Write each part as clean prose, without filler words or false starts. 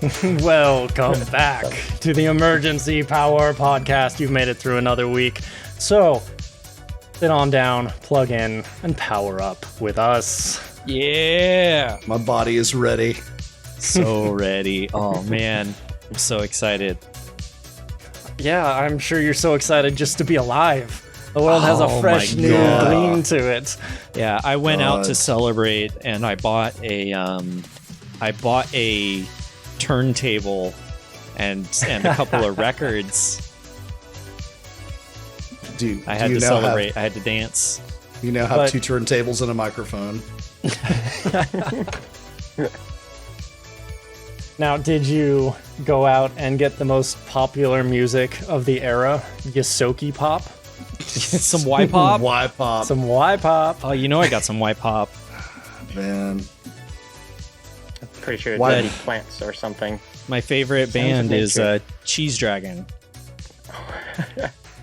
Welcome back to the Emergency Power Podcast. You've made it through another week. So, sit on down, plug in, and power up with us. Yeah! My body is ready. So ready. Oh, man. I'm so excited. Yeah, I'm sure you're so excited just to be alive. The world has a fresh new gleam to it. Yeah, I went out to celebrate, and I bought a turntable and a couple of records. Dude, I had to celebrate. I had to dance. You now have 2 turntables and a microphone. Now, did you go out and get the most popular music of the era, Yosoki Pop? Some Y-pop? Y-pop. Some Y-pop. Oh, you know I got some Y-pop. Man. Pretty sure it's plants or something. My favorite band is Cheese Dragon.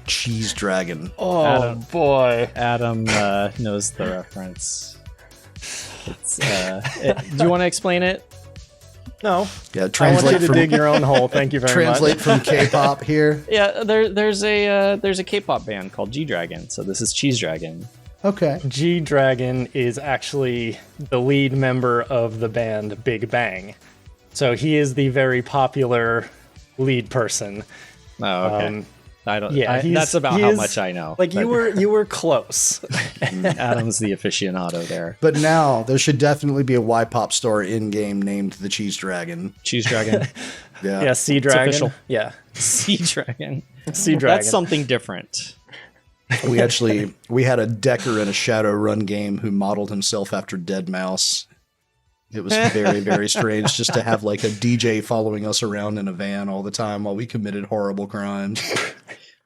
Cheese Dragon. Oh, boy. Adam knows the reference. Do you want to explain it? No. Yeah, I want you to dig your own hole. Thank you very much. Translate from K-pop here. Yeah, there's a K-pop band called G Dragon. So this is Cheese Dragon. Okay. G Dragon is actually the lead member of the band Big Bang. So he is the very popular lead person. Oh, okay. I don't. Yeah, that's about how much I know. Like you were close. Adam's the aficionado there. But now there should definitely be a Y-pop store in game named the Cheese Dragon. Cheese Dragon. Yeah, Sea Dragon. Official. Yeah, Sea Dragon. Sea Dragon. That's something different. We had a Decker in a Shadowrun game who modeled himself after Deadmau5. It was very, very strange just to have like a DJ following us around in a van all the time while we committed horrible crimes.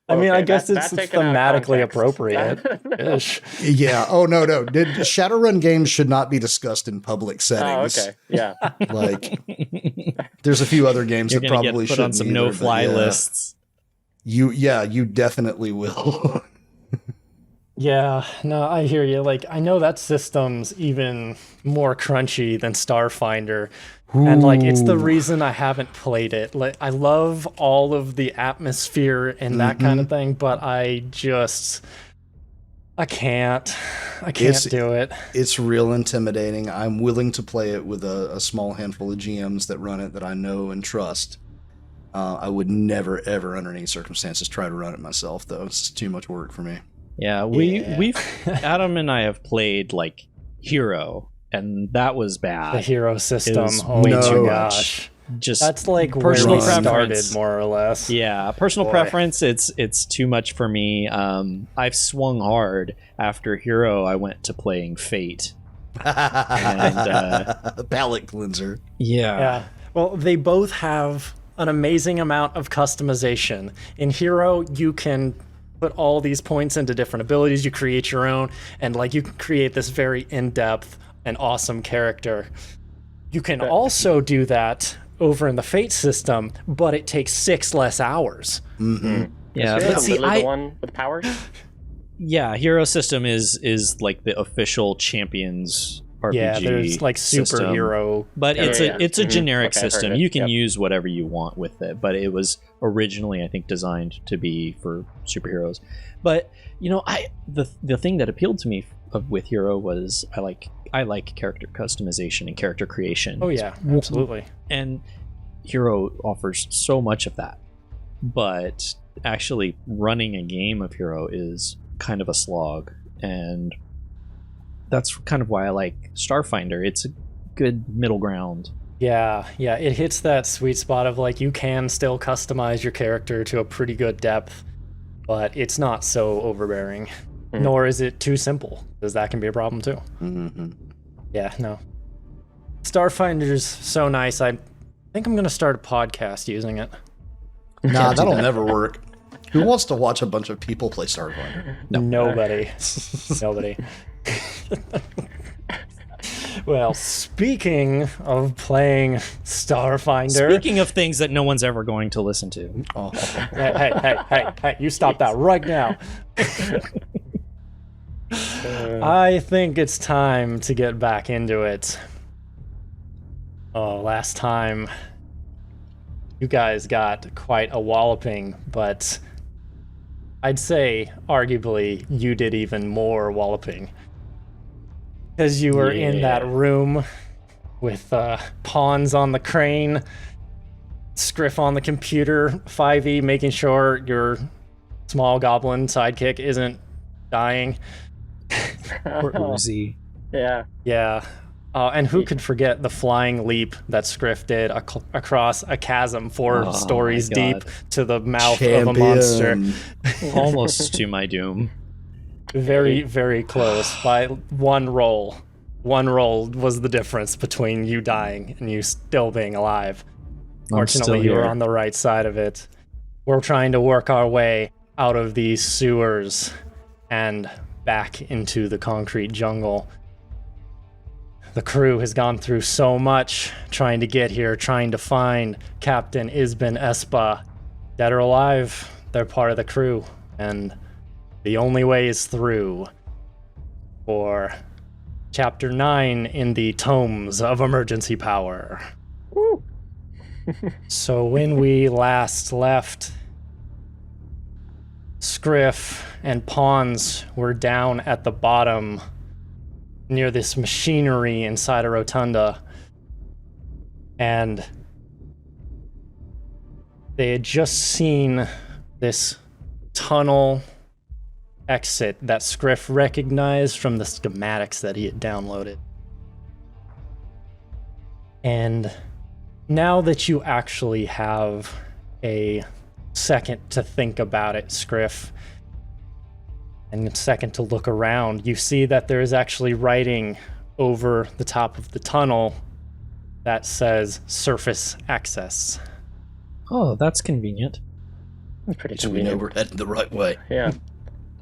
I mean, Okay, I guess it's thematically context. appropriate-ish. Yeah. Oh, no. Shadowrun games should not be discussed in public Oh, settings. okay. Yeah. Like, there's a few other games You're that gonna probably get put shouldn't on some either, no-fly but yeah. lists. You definitely will. Yeah, no, I hear you. Like, I know that system's even more crunchy than Starfinder. And like, it's the reason I haven't played it. Like, I love all of the atmosphere and that kind of thing, but I can't do it. It's real intimidating. I'm willing to play it with a small handful of GMs that run it that I know and trust. I would never, ever, under any circumstances, try to run it myself, though. It's too much work for me. Yeah, we've Adam and I have played like Hero, and that was bad. The hero system. was Oh way my too gosh. Just That's like personal where we preference. started, more or less. Yeah, personal Boy. preference. It's too much for me. I've swung hard after Hero. I went to playing Fate. And, Palette cleanser. Yeah. Well, they both have an amazing amount of customization. In Hero, you can put all these points into different abilities. You create your own, and like you can create this very in-depth and awesome character. You can also do that over in the Fate system, but it takes 6 less hours. Yeah, Yeah, but see, literally the one with powers. yeah, Hero system is like the official Champions RPG. Yeah, there's like system. superhero. But it's a generic Okay, I've heard system. it. You can Yep. use whatever you want with it, but it was originally, I think, designed to be for superheroes. But you know, the thing that appealed to me with Hero was I like character customization and character creation. Oh yeah, absolutely. And Hero offers so much of that, but actually running a game of Hero is kind of a slog, and that's kind of why I like Starfinder. It's a good middle ground. Yeah, it hits that sweet spot of like you can still customize your character to a pretty good depth, but it's not so overbearing. Nor is it too simple, because that can be a problem too. Mm-hmm. Yeah, no. Starfinder's so nice. I think I'm gonna start a podcast using it. Nah, that'll never work. Who wants to watch a bunch of people play Starfinder? Nobody. Nobody. Well, speaking of playing Starfinder. Speaking of things that no one's ever going to listen to. Oh. Hey, you stop that right now. I think it's time to get back into it. Oh, last time you guys got quite a walloping, but I'd say arguably you did even more walloping. Because you were in that room with Pons on the crane, Scif on the computer, 5e making sure your small goblin sidekick isn't dying. Poor Uzi. Yeah. Yeah. And who could forget the flying leap that Scif did across a chasm 4 stories deep to the mouth of a monster? Almost to my doom. Very, very close by one roll. One roll was the difference between you dying and you still being alive. Fortunately, you were on the right side of it. We're trying to work our way out of these sewers and back into the concrete jungle. The crew has gone through so much trying to get here, trying to find Captain Isbin Espa. Dead or alive, they're part of the crew, and the only way is through. For Chapter 9 in the Tomes of Emergency Power. Woo. So when we last left, Scif and Pons were down at the bottom near this machinery inside a rotunda, and they had just seen this tunnel exit that Scif recognized from the schematics that he had downloaded. And now that you actually have a second to think about it, Scif, and a second to look around, you see that there is actually writing over the top of the tunnel that says surface access. Oh, that's convenient. Pretty So we convenient. know we're heading the right way. Yeah.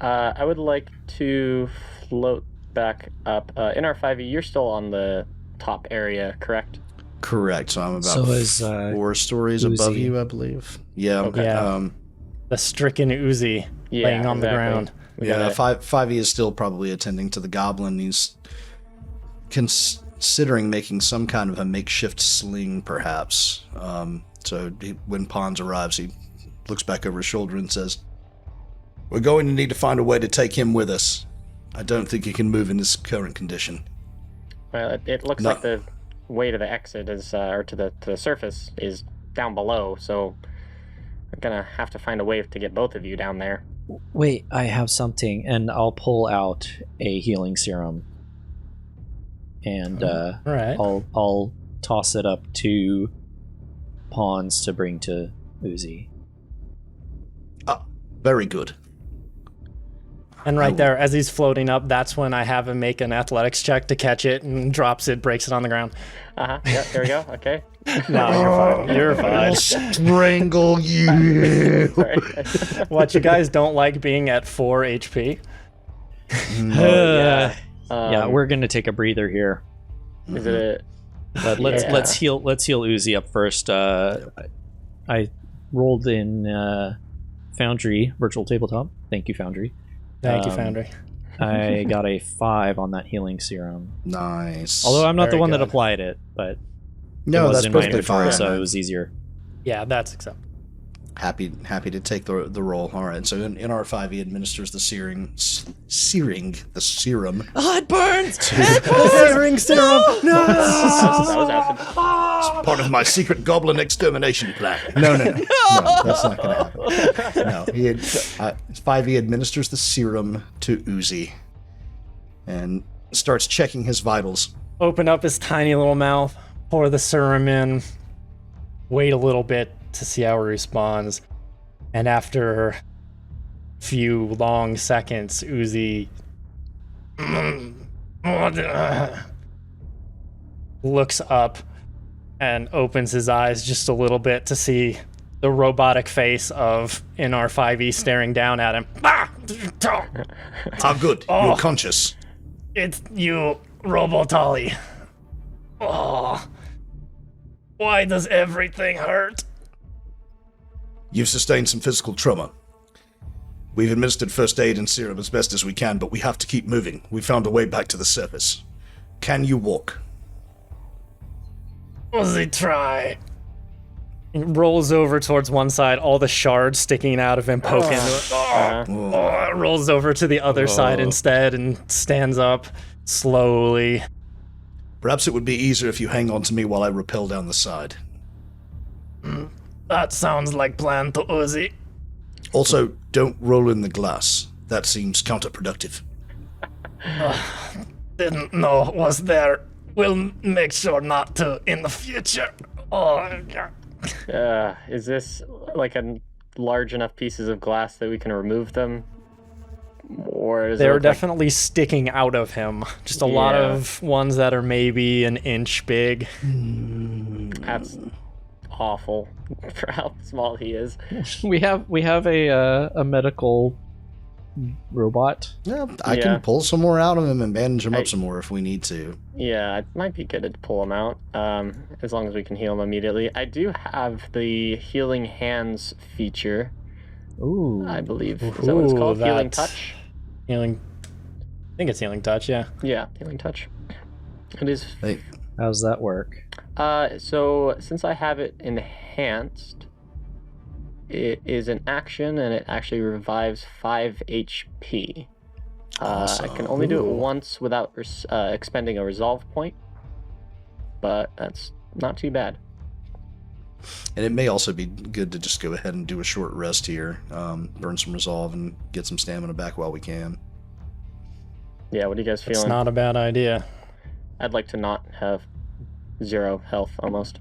I would like to float back up. In our 5e, you're still on the top area, correct? Correct. So I'm about So is, 4 stories Uzi. above you, I believe. Yeah. Okay. Yeah. The stricken Uzi Yeah, laying on the exactly. ground. We Yeah, gotta- 5e is still probably attending to the goblin. He's considering making some kind of a makeshift sling, perhaps. When Pons arrives, he looks back over his shoulder and says, "We're going to need to find a way to take him with us. I don't think he can move in this current condition." Well, it looks like the way to the exit is, or to the surface is down below, so we're gonna have to find a way to get both of you down there. Wait, I have something, and I'll pull out a healing serum, and Right. I'll toss it up to Pons to bring to Uzi. Very good. And right there, as he's floating up, that's when I have him make an athletics check to catch it and drops it, breaks it on the ground. Yeah, there we go. Okay. No, you're fine. You're fine. Strangle you. Sorry. What, you guys don't like being at 4 HP? Yeah. Yeah, we're gonna take a breather here. Is it But let's heal Uzi up first. I rolled in Foundry virtual tabletop. Thank you, Foundry. Thank you, Foundry. I got a 5 on that healing serum. Nice. Although I'm not the Very one that good. applied it, but it no, was that's in my perfectly inventory, fine. so it was easier. Yeah, that's acceptable. Happy to take the roll. All right. So in our 5e administers the searing serum. Oh, it burns! Searing serum! No! that was acid. Part of my secret goblin extermination plan. No, that's not going to happen. No, 5e administers the serum to Uzi and starts checking his vitals. Open up his tiny little mouth, pour the serum in, wait a little bit to see how he responds, and after a few long seconds, Uzi looks up and opens his eyes just a little bit to see the robotic face of NR5E staring down at him. Good. You're conscious. It's you, Robotolly. Oh, why does everything hurt? You've sustained some physical trauma. We've administered first aid and serum as best as we can, but we have to keep moving. We found a way back to the surface. Can you walk? Uzi, try. He rolls over towards one side, all the shards sticking out of him, poke into it. Rolls over to the other side instead and stands up slowly. Perhaps it would be easier if you hang on to me while I rappel down the side. That sounds like plan to Uzi. Also, don't roll in the glass. That seems counterproductive. Didn't know it was there. We'll make sure not to in the future. Oh, God. Is this like a large enough pieces of glass that we can remove them? Or is They're it definitely sticking out of him. Just a lot of ones that are maybe an inch big. That's awful for how small he is. We have a medical robot. Yeah, I can pull some more out of him and bandage him up some more if we need to. Yeah, it might be good to pull him out, as long as we can heal him immediately. I do have the healing hands feature. Ooh. I believe. Is that what it's called? Healing touch? Healing. I think it's healing touch, yeah. Yeah, healing touch. It is. How's that work? So since I have it enhanced, it is an action and it actually revives 5 HP. I can only do it once without expending a resolve point, but that's not too bad. And it may also be good to just go ahead and do a short rest here, burn some resolve, and get some stamina back while we can. Yeah, what are you guys feeling? It's not a bad idea. I'd like to not have 0 health, almost.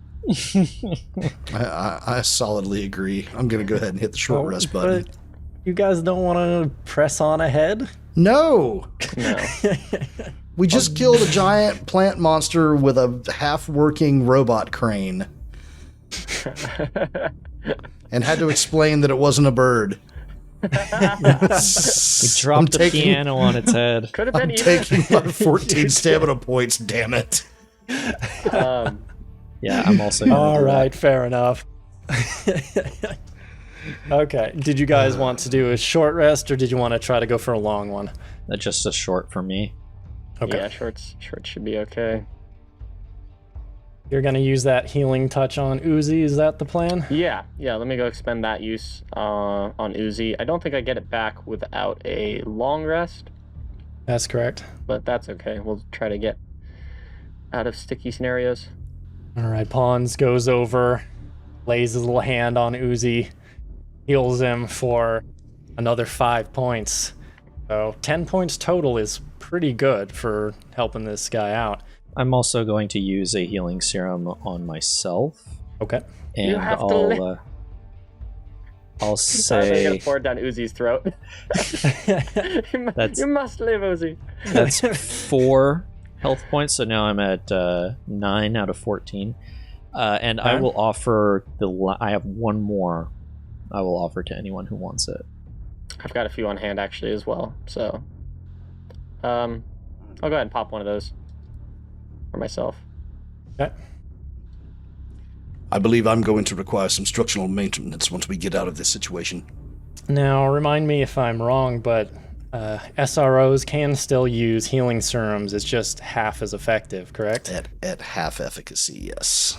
I solidly agree. I'm going to go ahead and hit the short rest button. But you guys don't want to press on ahead? No! No. We just killed a giant plant monster with a half-working robot crane. And had to explain that it wasn't a bird. We dropped the piano on its head. Could have been I'm taking my 14 stamina points, damn it. Yeah, I'm also gonna All do right, fair enough. Okay, did you guys want to do a short rest, or did you want to try to go for a long one? That's just a short for me. Okay. Yeah, shorts should be okay. You're going to use that healing touch on Uzi, is that the plan? Yeah, let me go expend that use on Uzi. I don't think I get it back without a long rest, That's correct. but that's okay. We'll try to get out of sticky scenarios. All right, Pons goes over, lays his little hand on Uzi, heals him for another 5 points. So 10 points total is pretty good for helping this guy out. I'm also going to use a healing serum on myself, Okay. and You have to I'll I'm gonna say pour it down Uzi's throat. You must live, Uzi. that's 4 health points. So now I'm at 9 out of 14, and I will offer I have one more. I will offer to anyone who wants it. I've got a few on hand actually as well, so I'll go ahead and pop one of those for myself. Okay. I believe I'm going to require some structural maintenance once we get out of this situation. Now, remind me if I'm wrong, but SROs can still use healing serums. It's just half as effective, correct? At half efficacy, yes.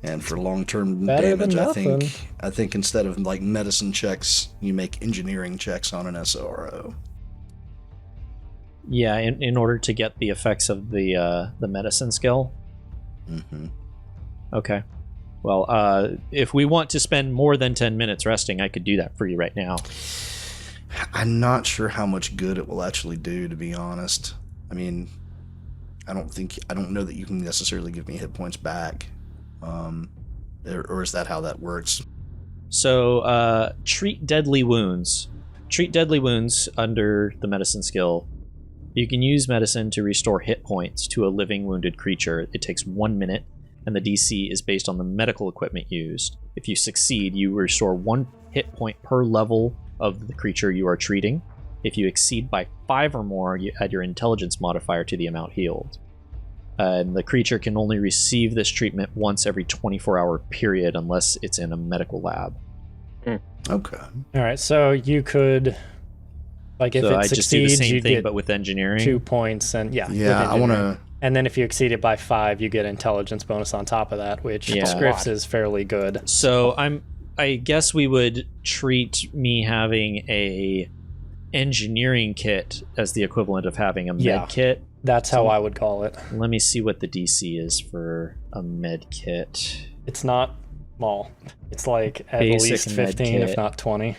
And for long-term Better than damage, I think instead of like medicine checks, you make engineering checks on an SRO. Yeah, in order to get the effects of the medicine skill. Mm-hmm. Okay. Well, if we want to spend more than 10 minutes resting, I could do that for you right now. I'm not sure how much good it will actually do, to be honest. I mean, I don't know that you can necessarily give me hit points back. Or is that how that works? So, treat deadly wounds. Treat deadly wounds under the medicine skill. You can use medicine to restore hit points to a living wounded creature. It takes 1 minute, and the DC is based on the medical equipment used. If you succeed, you restore 1 hit point per level of the creature you are treating. If you exceed by 5 or more, you add your intelligence modifier to the amount healed. And the creature can only receive this treatment once every 24-hour period unless it's in a medical lab. Okay. All right, so you could, like, if So it I just do the succeeds, same you thing, get but with engineering. 2 points, and Yeah, I want to. And then if you exceed it by 5, you get intelligence bonus on top of that, which Yeah. Scif's is fairly good. So I guess we would treat me having a engineering kit as the equivalent of having a med Yeah. kit. That's how I would call it. Let me see what the DC is for a med kit. It's not small. It's like at Basic least med 15, if kit. not 20.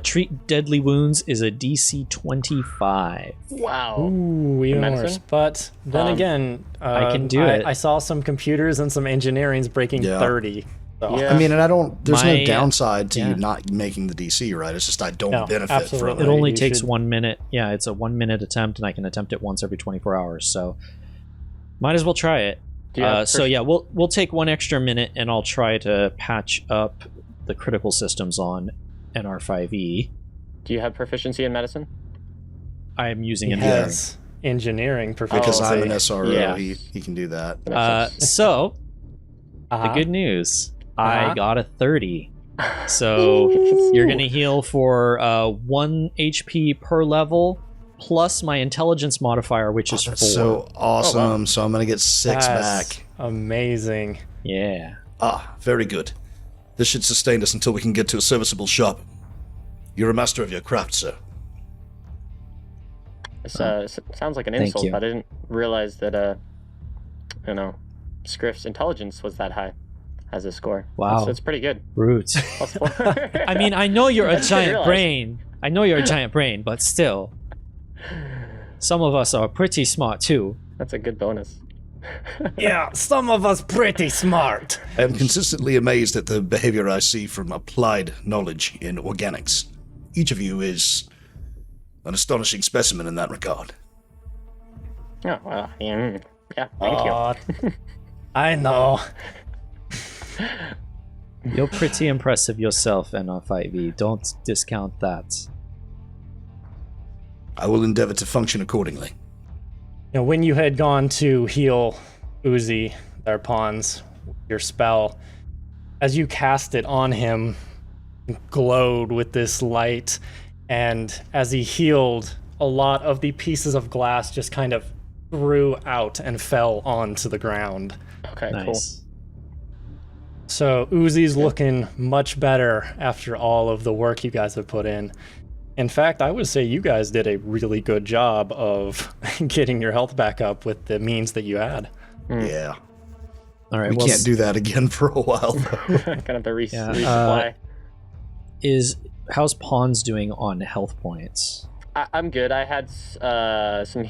Treat deadly wounds is a DC 25. Wow. Ooh, even medicine? worse. But then again, I can do it. I saw some computers and some engineering's breaking Yeah. 30. So. Yeah. I mean, and there's My- no downside to yeah. you not making the DC, right? It's just I don't No, benefit absolutely. from It it. only You takes should- 1 minute. Yeah, it's a 1 minute attempt, and I can attempt it once every 24 hours. So might as well try it. Do you have So yeah, we'll take 1 extra minute, and I'll try to patch up the critical systems on NR5E. Do you have proficiency in medicine? I am using He it. has engineering proficiency. Because I'm an SRO, Yeah. he can do that. That makes sense. So Uh-huh. the good news, Uh-huh. I got a 30. So you're gonna heal for 1 HP per level, plus my intelligence modifier, which is 4. That's so awesome. Oh, wow. So I'm gonna get 6 That's back. amazing. Yeah. Very good. This should sustain us until we can get to a serviceable shop. You're a master of your craft, sir. This sounds like an Thank insult, you. but I didn't realize that, Scif's intelligence was that high as a score. Wow. It's pretty good. Roots. +4. I mean, I know you're a I didn't giant realize. brain. I know you're a giant brain, but still, some of us are pretty smart too. That's a good bonus. Yeah, some of us pretty smart. I am consistently amazed at the behavior I see from applied knowledge in organics. Each of you is an astonishing specimen in that regard. Oh, well, yeah, thank you. Aw, I know. You're pretty impressive yourself, NR5E. Don't discount that. I will endeavor to function accordingly. You know, when you had gone to heal Uzi, their Pons, your spell, as you cast it on him, it glowed with this light, and as he healed, a lot of the pieces of glass just kind of threw out and fell onto the ground. Okay, cool. Nice. So Uzi's looking much better after all of the work you guys have put in. In fact, I would say you guys did a really good job of getting your health back up with the means that you had. Yeah. All right. We well, can't do that again for a while, though. Kind of the Yeah, resupply. How's Pons doing on health points? I'm good. I had some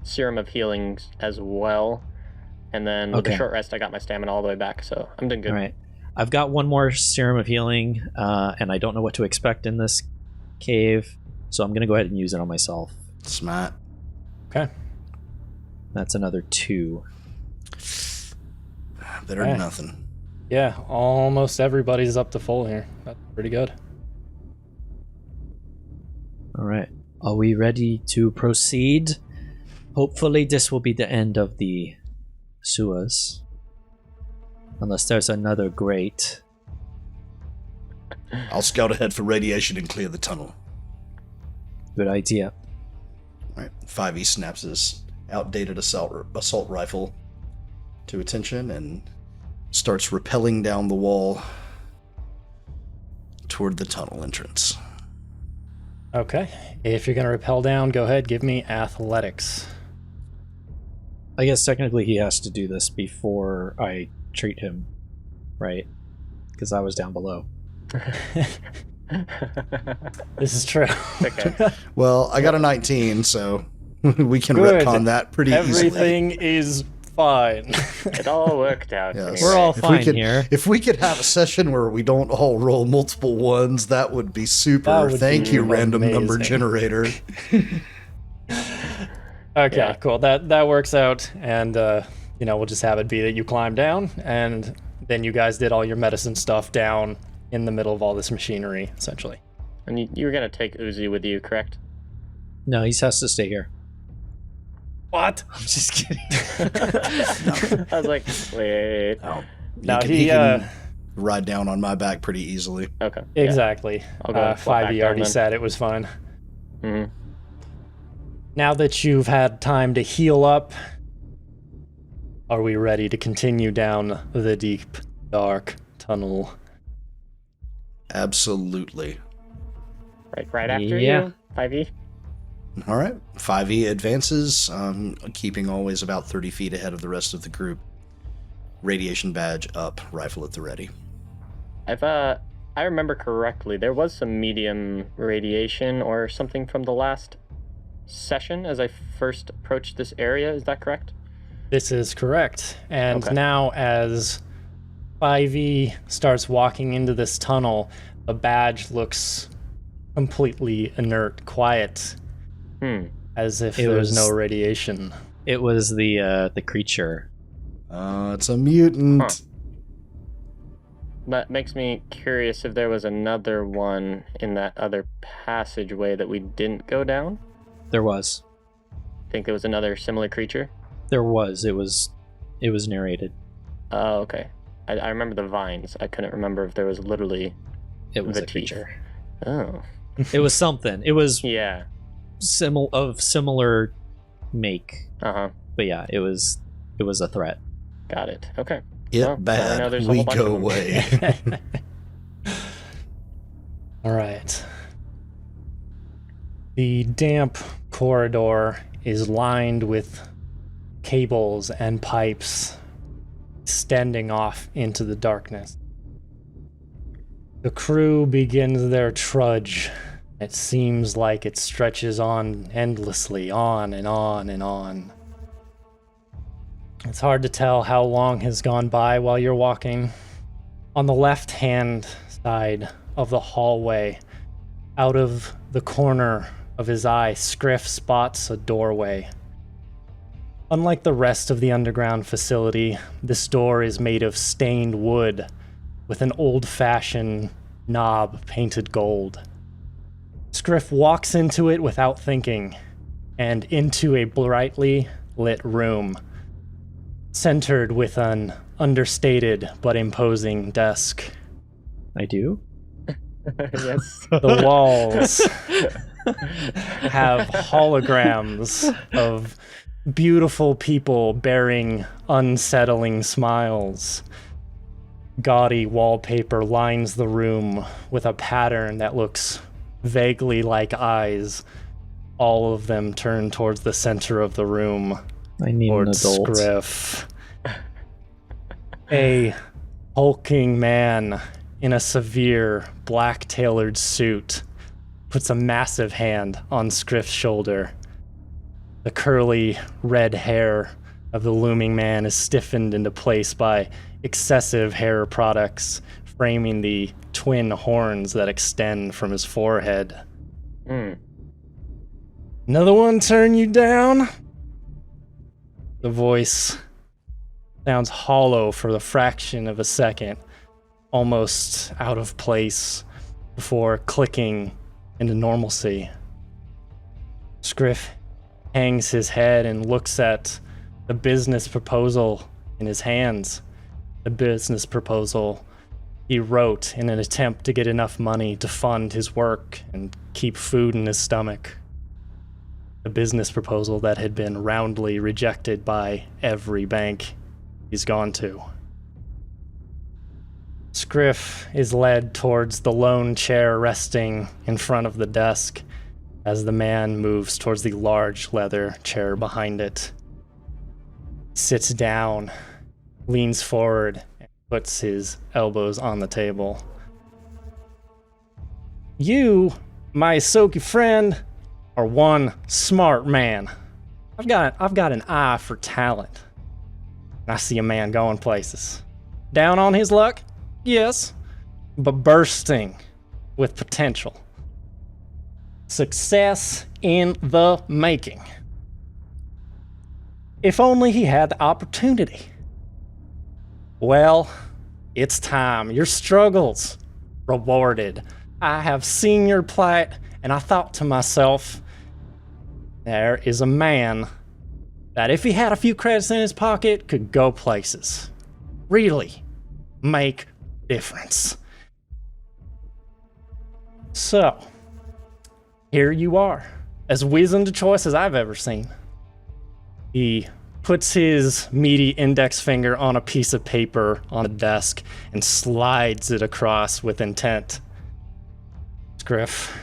serum of healing as well, and then with the Okay. short rest, I got my stamina all the way back. So I'm doing good. All right. I've got 1 more serum of healing, and I don't know what to expect in this cave, so I'm gonna go ahead and use it on myself. Smart. Okay. That's another 2. Better than nothing. Yeah, almost everybody's up to full here. That's pretty good. All right. Are we ready to proceed? Hopefully this will be the end of the sewers. Unless there's another grate. I'll scout ahead for radiation and clear the tunnel. Good idea. All right. 5E snaps his outdated assault rifle to attention and starts rappelling down the wall toward the tunnel entrance. Okay. If you're going to rappel down, go ahead, give me athletics. I guess technically he has to do this before I treat him, right? Because I was down below. This is true. Okay. Well, I got a 19, so we can Good. retcon that pretty easily. Everything is fine. It all worked out. Yes. anyway. We're all If we fine could- here. If we could have a session where we don't all roll multiple ones, that would be super. That would Thank be you, random number amazing. generator. Okay, Yeah. cool. That works out, and we'll just have it be that you climb down, and then you guys did all your medicine stuff down in the middle of all this machinery, essentially. And you were gonna take Uzi with you, correct? No, he has to stay here. What? I'm just kidding. I was like, wait. Oh, No, he can ride down on my back pretty easily. Okay. yeah. Exactly. I'll go flop back 5e down already then. said it was fine. Mhm. Now that you've had time to heal up, Are we ready to continue down the deep, dark tunnel? Absolutely. Right after Yeah. you, 5e. All right. 5e advances, keeping always about 30 feet ahead of the rest of the group. Radiation badge up, rifle at the ready. If I remember correctly, there was some medium radiation or something from the last session as I first approached this area. Is that correct? This is correct. And Okay. now as 5e starts walking into this tunnel, the badge looks completely inert, quiet, as if there's no radiation. It was the creature. It's a mutant. Huh. That makes me curious if there was another one in that other passageway that we didn't go down. There was. Think there was another similar creature? There was. It was narrated. Oh, okay. I remember the vines. I couldn't remember if there was literally It was the a teeth. creature. Oh. It was something. It was Yeah. similar make. Uh-huh. But yeah, it was a threat. Got it. Okay. It Well, now I know bad. there's a We whole bunch go of them. away. All right. The damp corridor is lined with cables and pipes extending off into the darkness. The crew begins their trudge. It seems like it stretches on endlessly, on and on and on. It's hard to tell how long has gone by while you're walking. On the left-hand side of the hallway, out of the corner of his eye, Scif spots a doorway. Unlike the rest of the underground facility, this door is made of stained wood with an old-fashioned knob painted gold. Scif walks into it without thinking, and into a brightly lit room, centered with an understated but imposing desk. I do? Yes. The walls have holograms of beautiful people bearing unsettling smiles. Gaudy wallpaper lines the room with a pattern that looks vaguely like eyes, all of them turned towards the center of the room, I need an towards adult. Scif. A hulking man in a severe black-tailored suit puts a massive hand on Scif's shoulder. The curly red hair of the looming man is stiffened into place by excessive hair products, framing the twin horns that extend from his forehead. Another one turn you down? The voice sounds hollow for the fraction of a second, almost out of place, before clicking into normalcy. Scif hangs his head and looks at the business proposal in his hands. The business proposal he wrote in an attempt to get enough money to fund his work and keep food in his stomach. A business proposal that had been roundly rejected by every bank he's gone to. Scif is led towards the lone chair resting in front of the desk as the man moves towards the large leather chair behind it. Sits down, leans forward, and puts his elbows on the table. You, my Soki friend, are one smart man. I've got an eye for talent. I see a man going places. Down on his luck? Yes, but bursting with potential. Success in the making. If only he had the opportunity. Well, it's time. Your struggles rewarded. I have seen your plight, and I thought to myself, there is a man that if he had a few credits in his pocket could go places. Really make difference. So, here you are, as wizened a choice as I've ever seen. He puts his meaty index finger on a piece of paper on the desk and slides it across with intent. Scif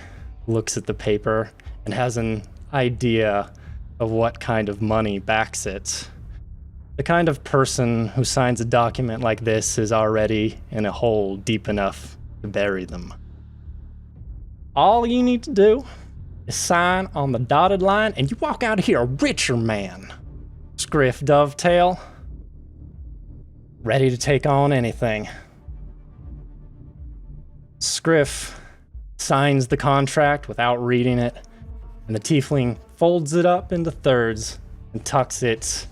looks at the paper and has an idea of what kind of money backs it. The kind of person who signs a document like this is already in a hole deep enough to bury them. All you need to do is sign on the dotted line and you walk out of here a richer man. Scif Dovetail, ready to take on anything. Scif signs the contract without reading it, and the tiefling folds it up into thirds and tucks it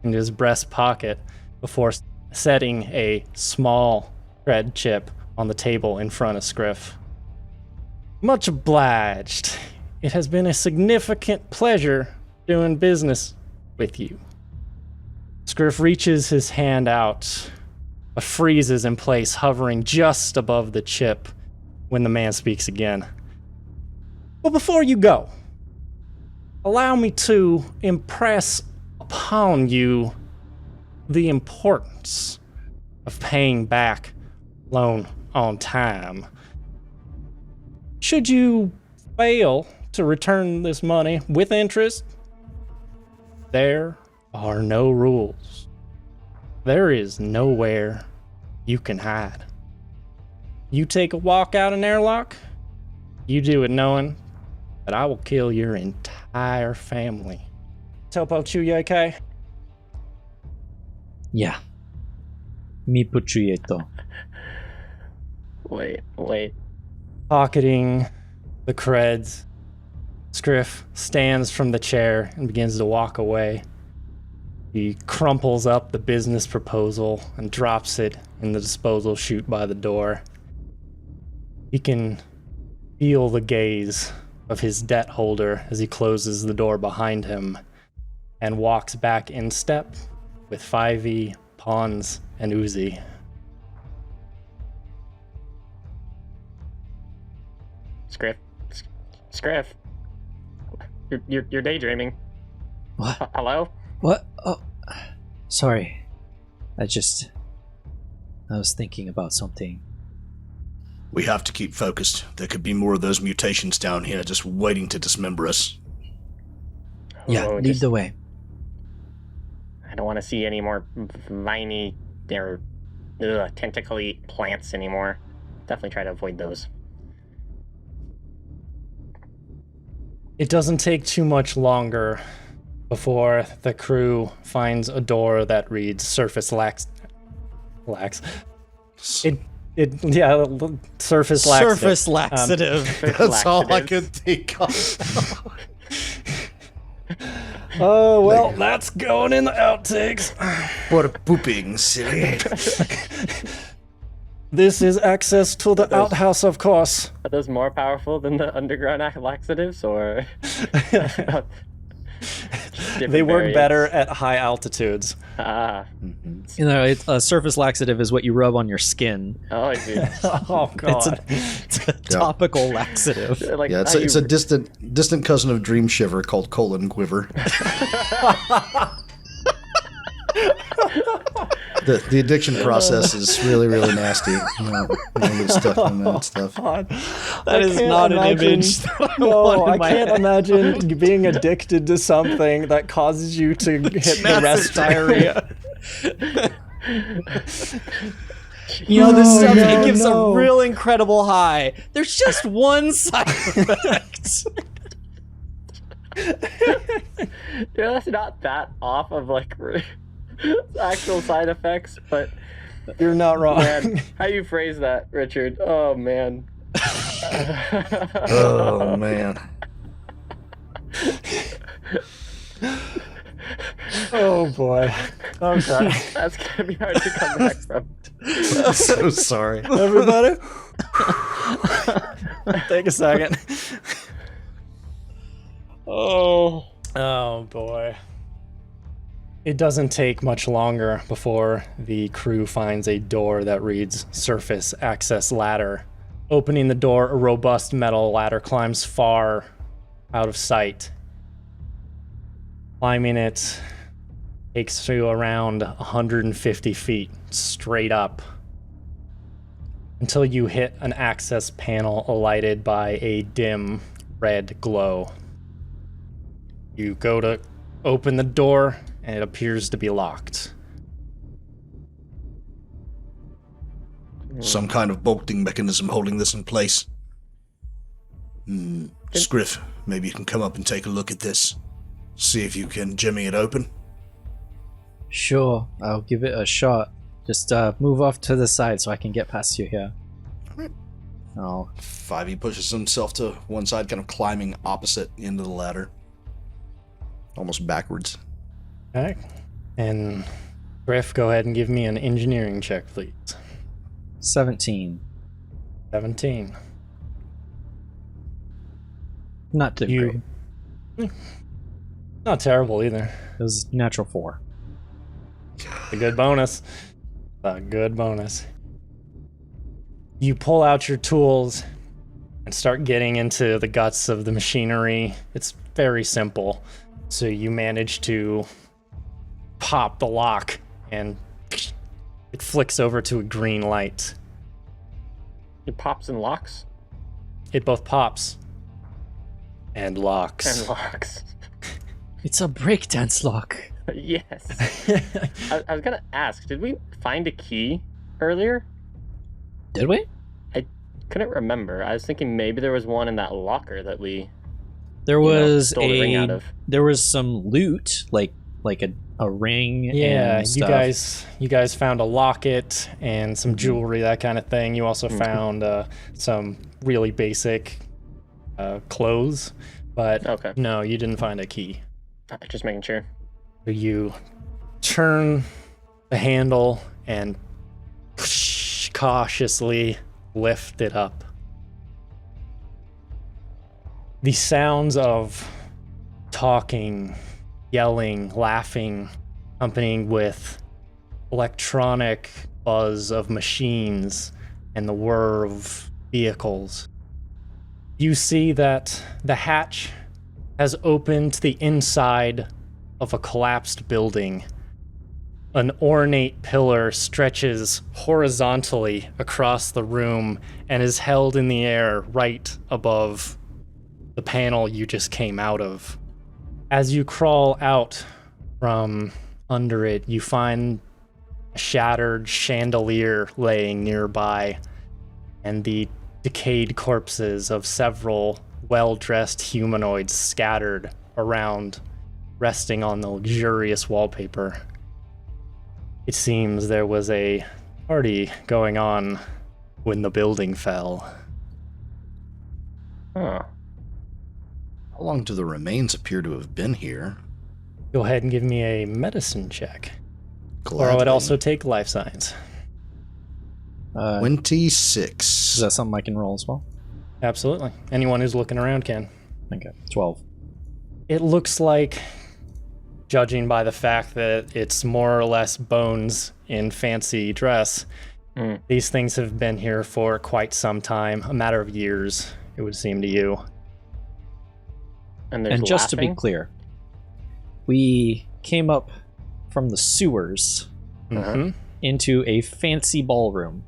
into his breast pocket before setting a small red chip on the table in front of Scif. Much obliged. It has been a significant pleasure doing business with you. Scif reaches his hand out, but freezes in place, hovering just above the chip when the man speaks again. But before you go, allow me to impress upon you the importance of paying back loan on time. Should you fail to return this money with interest, there are no rules. There is nowhere you can hide. You take a walk out an airlock, you do it knowing that I will kill your entire family. Topo Chuyeke? Yeah. Mi puchuyeto. Wait. Pocketing the creds, Scif stands from the chair and begins to walk away. He crumples up the business proposal and drops it in the disposal chute by the door. He can feel the gaze of his debt holder as he closes the door behind him and walks back in step with 5e, Pons, and Uzi. Scif. You're daydreaming. What? Hello? What? Oh, sorry. I was thinking about something. We have to keep focused. There could be more of those mutations down here just waiting to dismember us. Yeah, lead the way. I don't want to see any more viney or tentacle-y plants anymore. Definitely try to avoid those. It doesn't take too much longer before the crew finds a door that reads surface lax. Surface laxative. Surface laxative. That's all I could think of. Oh, well, that's going in the outtakes. What a pooping city. This is access to the outhouse, of course. Are those more powerful than the underground laxatives, or? They work better at high altitudes. Mm-hmm. You know, surface laxative is what you rub on your skin. Oh, I see. Oh, God. It's a topical laxative. Like, Yeah, it's a distant cousin of Dream Shiver called Colon Quiver. The addiction process is really, really nasty. You get stuck in that stuff. That is not an image that I want in my can't head. imagine being addicted to something that causes you to hit the Massive restroom. diarrhea. You know, this stuff, it gives a real incredible high. There's just one side effect. Yeah, that's not that off of like actual side effects, but You're not wrong. man, how you phrase that, Richard? Oh man. Oh, man. Oh, boy. Okay. That's gonna be hard to come back from. I'm so sorry. Everybody? Take a second. Oh, boy. It doesn't take much longer before the crew finds a door that reads Surface Access Ladder. Opening the door, a robust metal ladder climbs far out of sight. Climbing it, Takes you around 150 feet straight up until you hit an access panel lighted by a dim red glow. You go to open the door, and it appears to be locked. Some kind of bolting mechanism holding this in place. Scif, maybe you can come up and take a look at this. See if you can jimmy it open. Sure, I'll give it a shot. Just move off to the side so I can get past you here. Alright. Oh. 5e pushes himself to one side, kind of climbing opposite into the ladder. Almost backwards. Okay. And Griff, go ahead and give me an engineering check, please. 17. 17. Not too great. Not terrible either. It was natural 4. A good bonus. A good bonus. You pull out your tools and start getting into the guts of the machinery. It's very simple. So you manage to pop the lock and it flicks over to a green light. It pops and locks? It both pops and locks. And locks. It's a breakdance lock. Yes. I was gonna ask, did we find a key earlier? Did we? I couldn't remember. I was thinking maybe there was one in that locker that we There was stole the ring out of. There was some loot, like a ring. Yeah, and stuff. you guys found a locket and some jewelry, that kind of thing. You also found some really basic clothes, but Okay. no, you didn't find a key. Just making sure. You turn the handle and cautiously lift it up. The sounds of talking, yelling, laughing, accompanying with electronic buzz of machines and the whir of vehicles. You see that the hatch has opened to the inside of a collapsed building. An ornate pillar stretches horizontally across the room and is held in the air right above the panel you just came out of. As you crawl out from under it, you find a shattered chandelier laying nearby and the decayed corpses of several well-dressed humanoids scattered around, resting on the luxurious wallpaper. It seems there was a party going on when the building fell. Huh. How long do the remains appear to have been here? Go ahead and give me a medicine check. Or I would Gladly. also take life science. 26. Is that something I can roll as well? Absolutely. Anyone who's looking around can. Okay, 12. It looks like, judging by the fact that it's more or less bones in fancy dress, these things have been here for quite some time, a matter of years, it would seem to you. And there's And just to be laughing? clear, we came up from the sewers Mhm. into a fancy ballroom.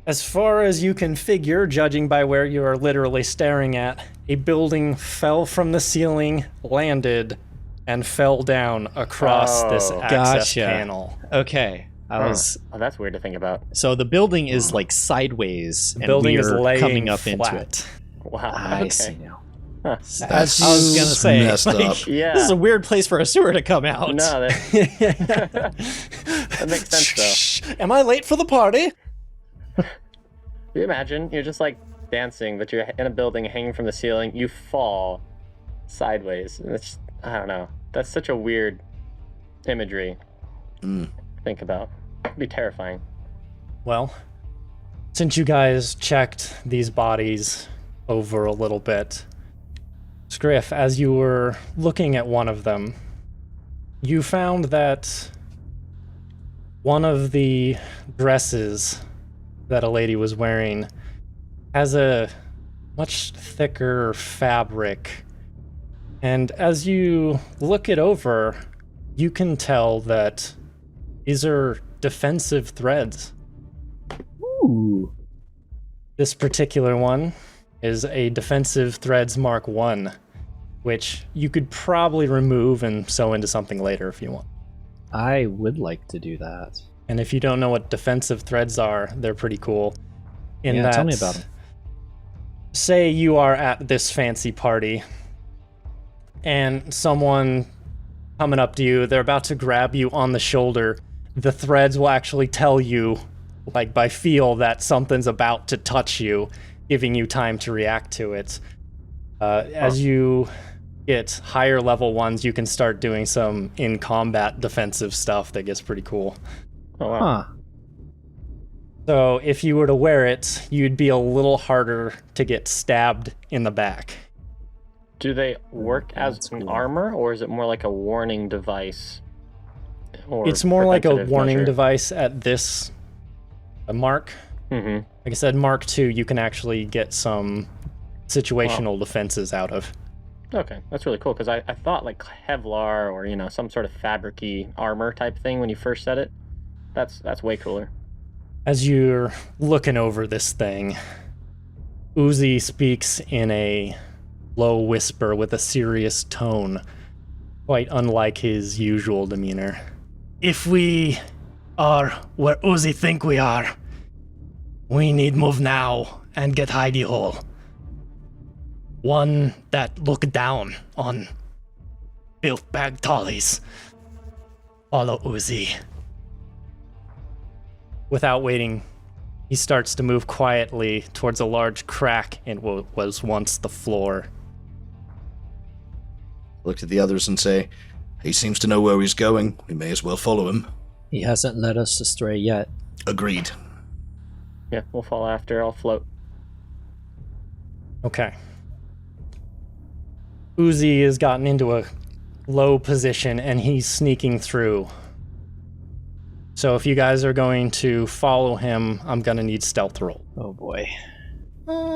As far as you can figure, judging by where you are literally staring at, a building fell from the ceiling, landed, and fell down across this Oh. access Gotcha. panel. Okay, I was. Oh, that's weird to think about. So the building is like sideways, The and building is we're laying coming up flat. into it. Wow. I okay. see now. Huh. That's I was gonna say, messed like, up. Yeah. this is a weird place for a sewer to come out. No, that makes sense though. Am I late for the party? Can you imagine? You're just like dancing, but you're in a building hanging from the ceiling. You fall sideways. And it's, I don't know. That's such a weird imagery to think about. It'd be terrifying. Well, since you guys checked these bodies over a little bit, Scif, as you were looking at one of them, you found that one of the dresses that a lady was wearing has a much thicker fabric. And as you look it over you can tell that these are defensive threads. Ooh. This particular one is a defensive threads Mark 1, which you could probably remove and sew into something later if you want. I would like to do that. And if you don't know what defensive threads are, they're pretty cool. Tell me about them. Say you are at this fancy party and someone coming up to you, they're about to grab you on the shoulder. The threads will actually tell you, like by feel, that something's about to touch you, giving you time to react to it. As you get higher level ones, you can start doing some in combat defensive stuff that gets pretty cool. Oh, wow. Huh. So if you were to wear it, you'd be a little harder to get stabbed in the back. Do they work as an armor, or is it more like a warning device? Or It's more like a preventative warning measure? device at this mark. Mm-hmm. Like I said, Mark 2, you can actually get some situational defenses out of. Okay, that's really cool, because I thought like Kevlar or, some sort of fabric-y armor type thing when you first said it. That's way cooler. As you're looking over this thing, Uzi speaks in a low whisper with a serious tone, quite unlike his usual demeanor. If we are where Uzi think we are, we need move now and get hidey hole. One that look down on built bag tallies. Follow Uzi. Without waiting, he starts to move quietly towards a large crack in what was once the floor. Look at the others and say, he seems to know where he's going. We may as well follow him. He hasn't led us astray yet. Agreed. Yeah, we'll follow after. I'll float. Okay. Uzi has gotten into a low position and he's sneaking through. So if you guys are going to follow him, I'm going to need stealth roll. Oh boy.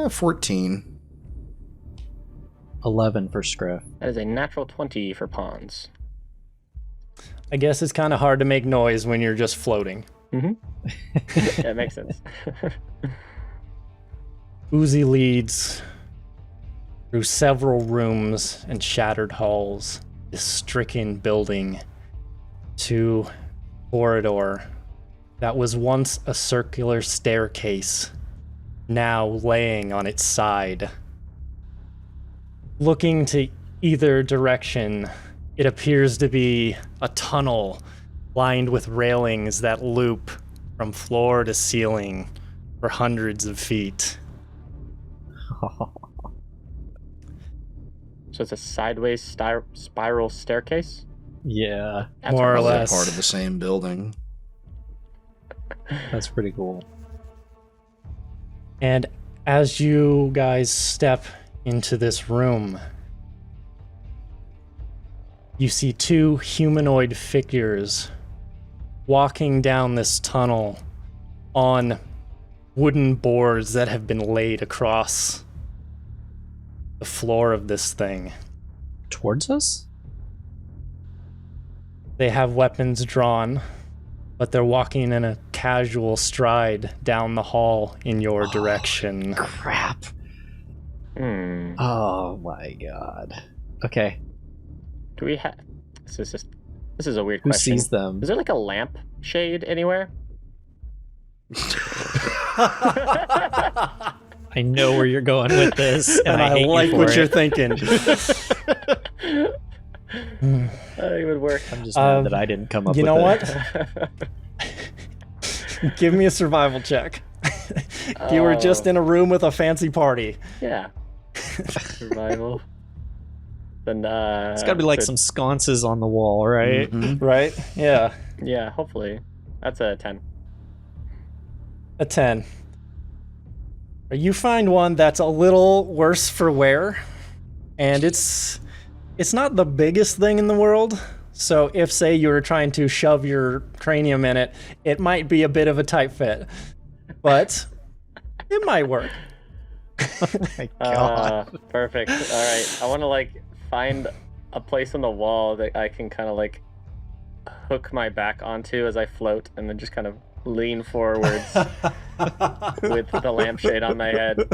14. 11 for Scif. That is a natural 20 for Pons. I guess it's kind of hard to make noise when you're just floating. Mm-hmm. Yeah, it makes sense. Uzi leads through several rooms and shattered halls, this stricken building, to corridor that was once a circular staircase, now laying on its side. Looking to either direction, it appears to be a tunnel lined with railings that loop from floor to ceiling for hundreds of feet. So it's a sideways spiral staircase? Yeah, That's More or impressive. less. Part of the same building. that's pretty cool. And as you guys step into this room, you see two humanoid figures walking down this tunnel on wooden boards that have been laid across the floor of this thing. Towards us? They have weapons drawn, but they're walking in a casual stride down the hall in your direction. Crap. Hmm. Oh my god. Okay. Do we have... This is a weird Who question. sees them? Is there like a lamp shade anywhere? I know where you're going with this, and I hate like you for what it. you're thinking. It would work. I'm just mad that I didn't come up You with know it. what? Give me a survival check. You were just in a room with a fancy party. Yeah. Survival. Then It's gotta be like some sconces on the wall, right? Mhm. Right? Yeah. Yeah, hopefully. That's a 10. A 10. You find one that's a little worse for wear, and it's not the biggest thing in the world. So if, say, you were trying to shove your cranium in it, it might be a bit of a tight fit, but it might work. Oh my god. Perfect. All right. I want to find a place on the wall that I can kind of hook my back onto as I float, and then just kind of lean forwards with the lampshade on my head.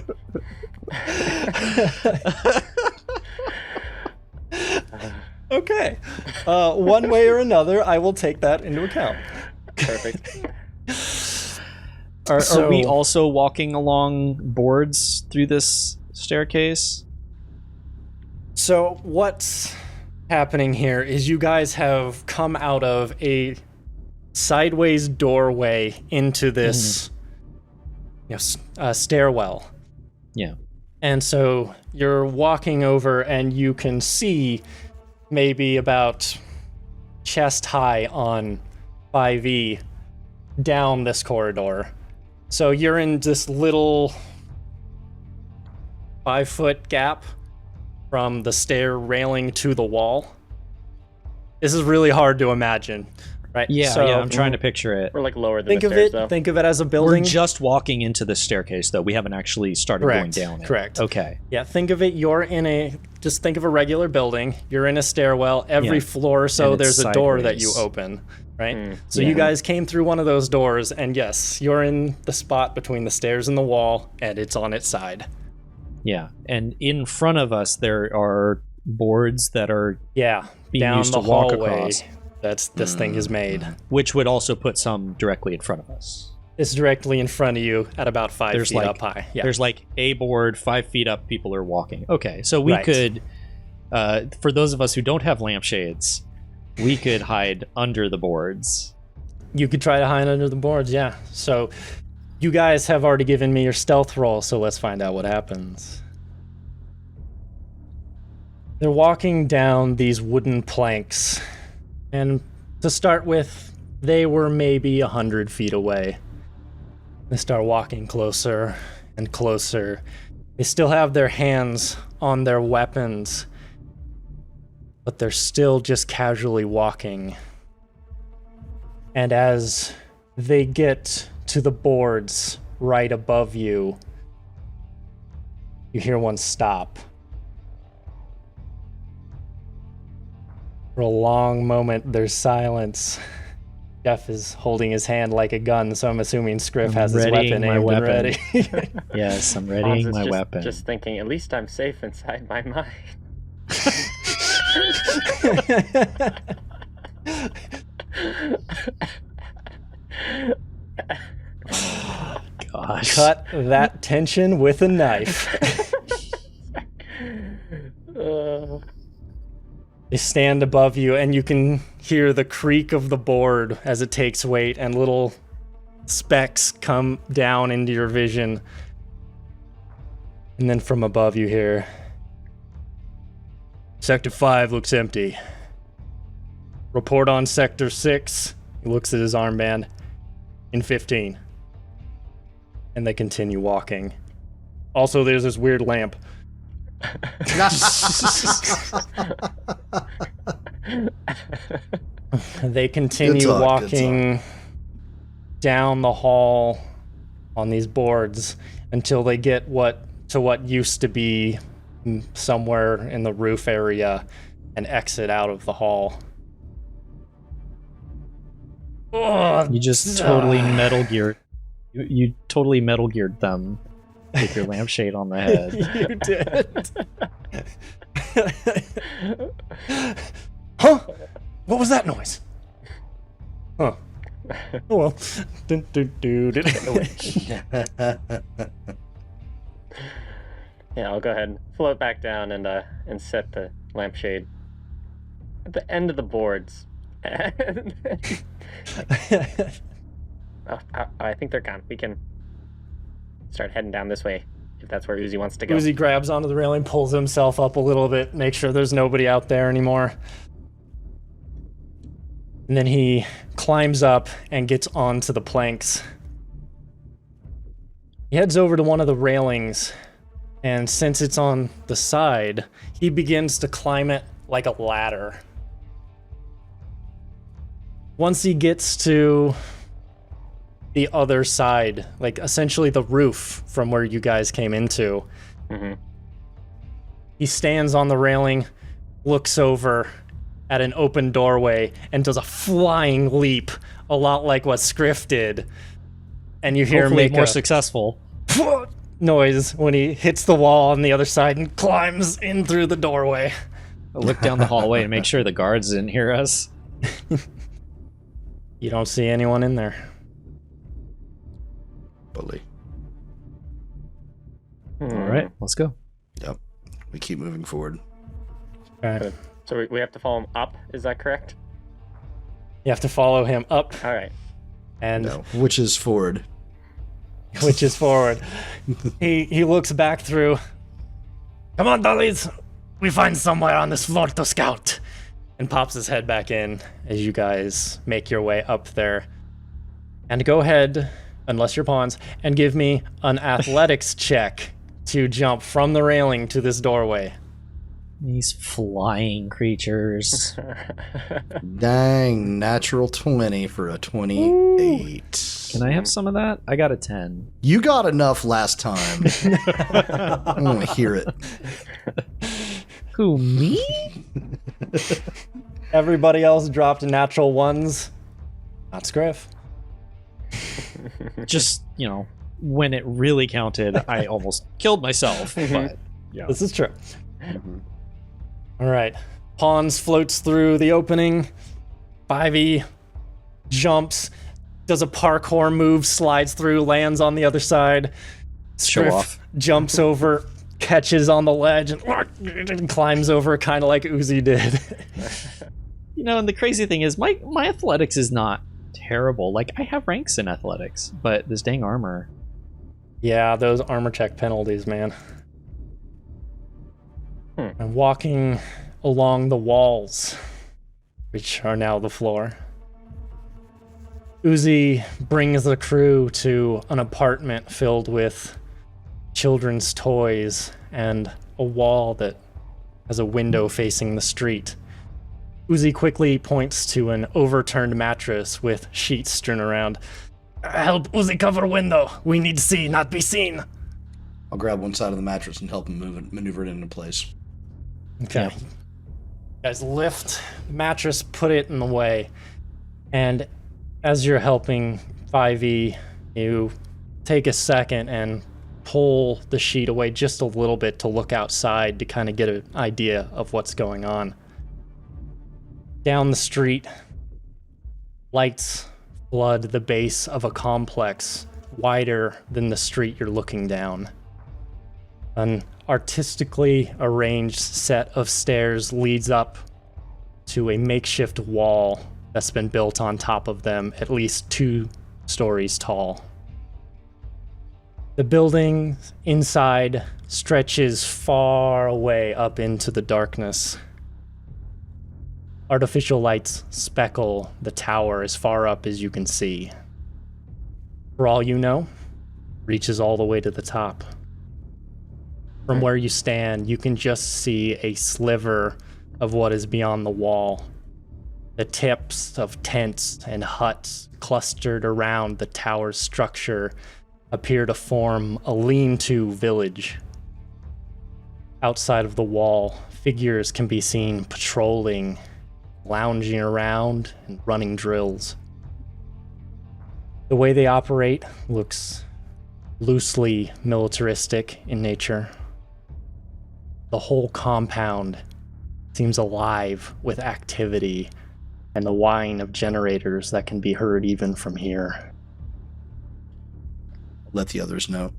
Okay. One way or another, I will take that into account. Perfect. Are we also walking along boards through this staircase? So what's happening here is you guys have come out of a sideways doorway into this stairwell. Yeah. And so you're walking over and you can see maybe about chest high on 5e down this corridor. So you're in this little 5-foot gap from the stair railing to the wall. This is really hard to imagine, right? Yeah, so I'm trying to picture it. We're like lower than think the of stairs, it. though. Think of it as a We're building. just walking into the staircase, though. We haven't actually started going down it. Correct. Okay. Yeah, think of it. Just think of a regular building. You're in a stairwell. Every floor or so, And it's there's a door that sideways. you open, right? So yeah. you guys came through one of those doors, and yes, you're in the spot between the stairs and the wall, and it's on its side. Yeah. And in front of us, there are boards that are Yeah, being down used the to walk hallway. across, This thing is made. which would also put some directly in front of us. It's directly in front of you at about 5 There's feet like- up high. Yeah. There's like a board 5 feet up, people are walking. Okay, so we Right. could, for those of us who don't have lampshades, we could hide under the boards. You could try to hide under the boards, yeah. So you guys have already given me your stealth roll, so let's find out what happens. They're walking down these wooden planks, and to start with, they were maybe 100 feet away. They start walking closer and closer. They still have their hands on their weapons, but they're still just casually walking. And as they get to the boards right above you, you hear one stop. For a long moment, there's silence. Jeff is holding his hand like a gun, so I'm assuming Scif has his readying weapon my aimed and weapon. ready. Yes, I'm Pons readying is my just, weapon. Just thinking, at least I'm safe inside my mind. Gosh. Cut that tension with a knife. They stand above you, and you can hear the creak of the board as it takes weight, and little specks come down into your vision. And then from above you hear, Sector 5 looks empty. Report on Sector 6. He looks at his armband. In 15. And they continue walking. Also, there's this weird lamp. They continue Good talk, walking down the hall on these boards until they get what used to be somewhere in the roof area and exit out of the hall. You just totally Metal Geared. You totally Metal Geared them with your lampshade on the head. You did. Huh? What was that noise? Huh. Oh well. Dun, dun, dun, dun. Yeah, I'll go ahead and float back down and set the lampshade at the end of the boards. I think they're gone. We can start heading down this way if that's where Uzi wants to go. Uzi grabs onto the railing, pulls himself up a little bit, make sure there's nobody out there anymore. And then he climbs up and gets onto the planks. He heads over to one of the railings, and since it's on the side, he begins to climb it like a ladder. Once he gets to the other side, like essentially the roof from where you guys came into, he stands on the railing, looks over at an open doorway and does a flying leap, a lot like what Scif did. And you hear him Hopefully make more a successful. noise when he hits the wall on the other side and climbs in through the doorway. I look down the hallway and make sure the guards didn't hear us. You don't see anyone in there. Bully. All right, let's go. Yep. We keep moving forward. Okay. So we have to follow him up, is that correct? You have to follow him up All right. and No. Which is forward. which is forward. He looks back through. Come on, dollies. We find somewhere on this floor to scout. And pops his head back in as you guys make your way up there. And go ahead, unless you're pawns, and give me an athletics check to jump from the railing to this doorway. These flying creatures. Dang, natural 20 for a 28. Can I have some of that? I got a 10. You got enough last time. I want to hear it. Who, me? Everybody else dropped natural ones. Not Scif. Just, when it really counted, I almost killed myself. But yeah. This is true. All right. Pons floats through the opening. 5e jumps, does a parkour move, slides through, lands on the other side. Show Scif off. jumps over, catches on the ledge, and climbs over, kind of like Uzi did. And the crazy thing is, my athletics is not terrible. Like, I have ranks in athletics, but this dang armor. Yeah, those armor check penalties, man. And walking along the walls, which are now the floor, Uzi brings the crew to an apartment filled with children's toys and a wall that has a window facing the street. Uzi quickly points to an overturned mattress with sheets strewn around. Help Uzi cover window. We need to see, not be seen. I'll grab one side of the mattress and help him maneuver it into place. Okay. Yeah. Guys, lift the mattress, put it in the way. And as you're helping 5e, you take a second and pull the sheet away just a little bit to look outside to kind of get an idea of what's going on. Down the street, lights flood the base of a complex wider than the street you're looking down. An artistically arranged set of stairs leads up to a makeshift wall that's been built on top of them, at least 2 stories tall. The building inside stretches far away up into the darkness. Artificial lights speckle the tower as far up as you can see. For all you know, reaches all the way to the top. From where you stand, you can just see a sliver of what is beyond the wall. The tips of tents and huts clustered around the tower's structure appear to form a lean-to village. Outside of the wall, figures can be seen patrolling, lounging around, and running drills. The way they operate looks loosely militaristic in nature. The whole compound seems alive with activity and the whine of generators that can be heard even from here. Let the others know.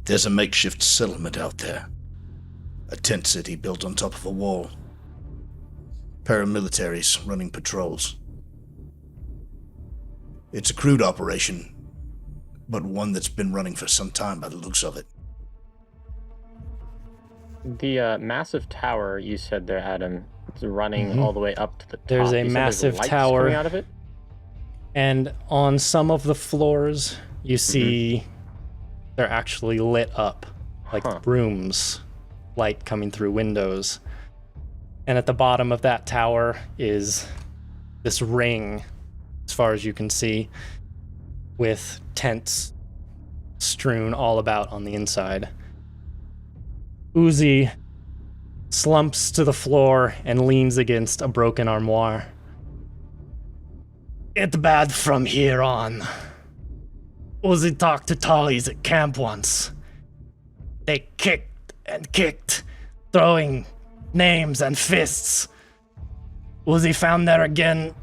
There's a makeshift settlement out there. A tent city built on top of a wall. Paramilitaries running patrols. It's a crude operation, but one that's been running for some time by the looks of it. The massive tower you said there, Adam, it's running all the way up to the top. There's a You said massive lights tower. coming out of it? And on some of the floors, you see they're actually lit up, like rooms, light coming through windows. And at the bottom of that tower is this ring, as far as you can see, with tents strewn all about on the inside. Uzi slumps to the floor and leans against a broken armoire. It's bad from here on. Uzi talked to Tollies at camp once. They kicked and kicked, throwing names and fists. Uzi found there again.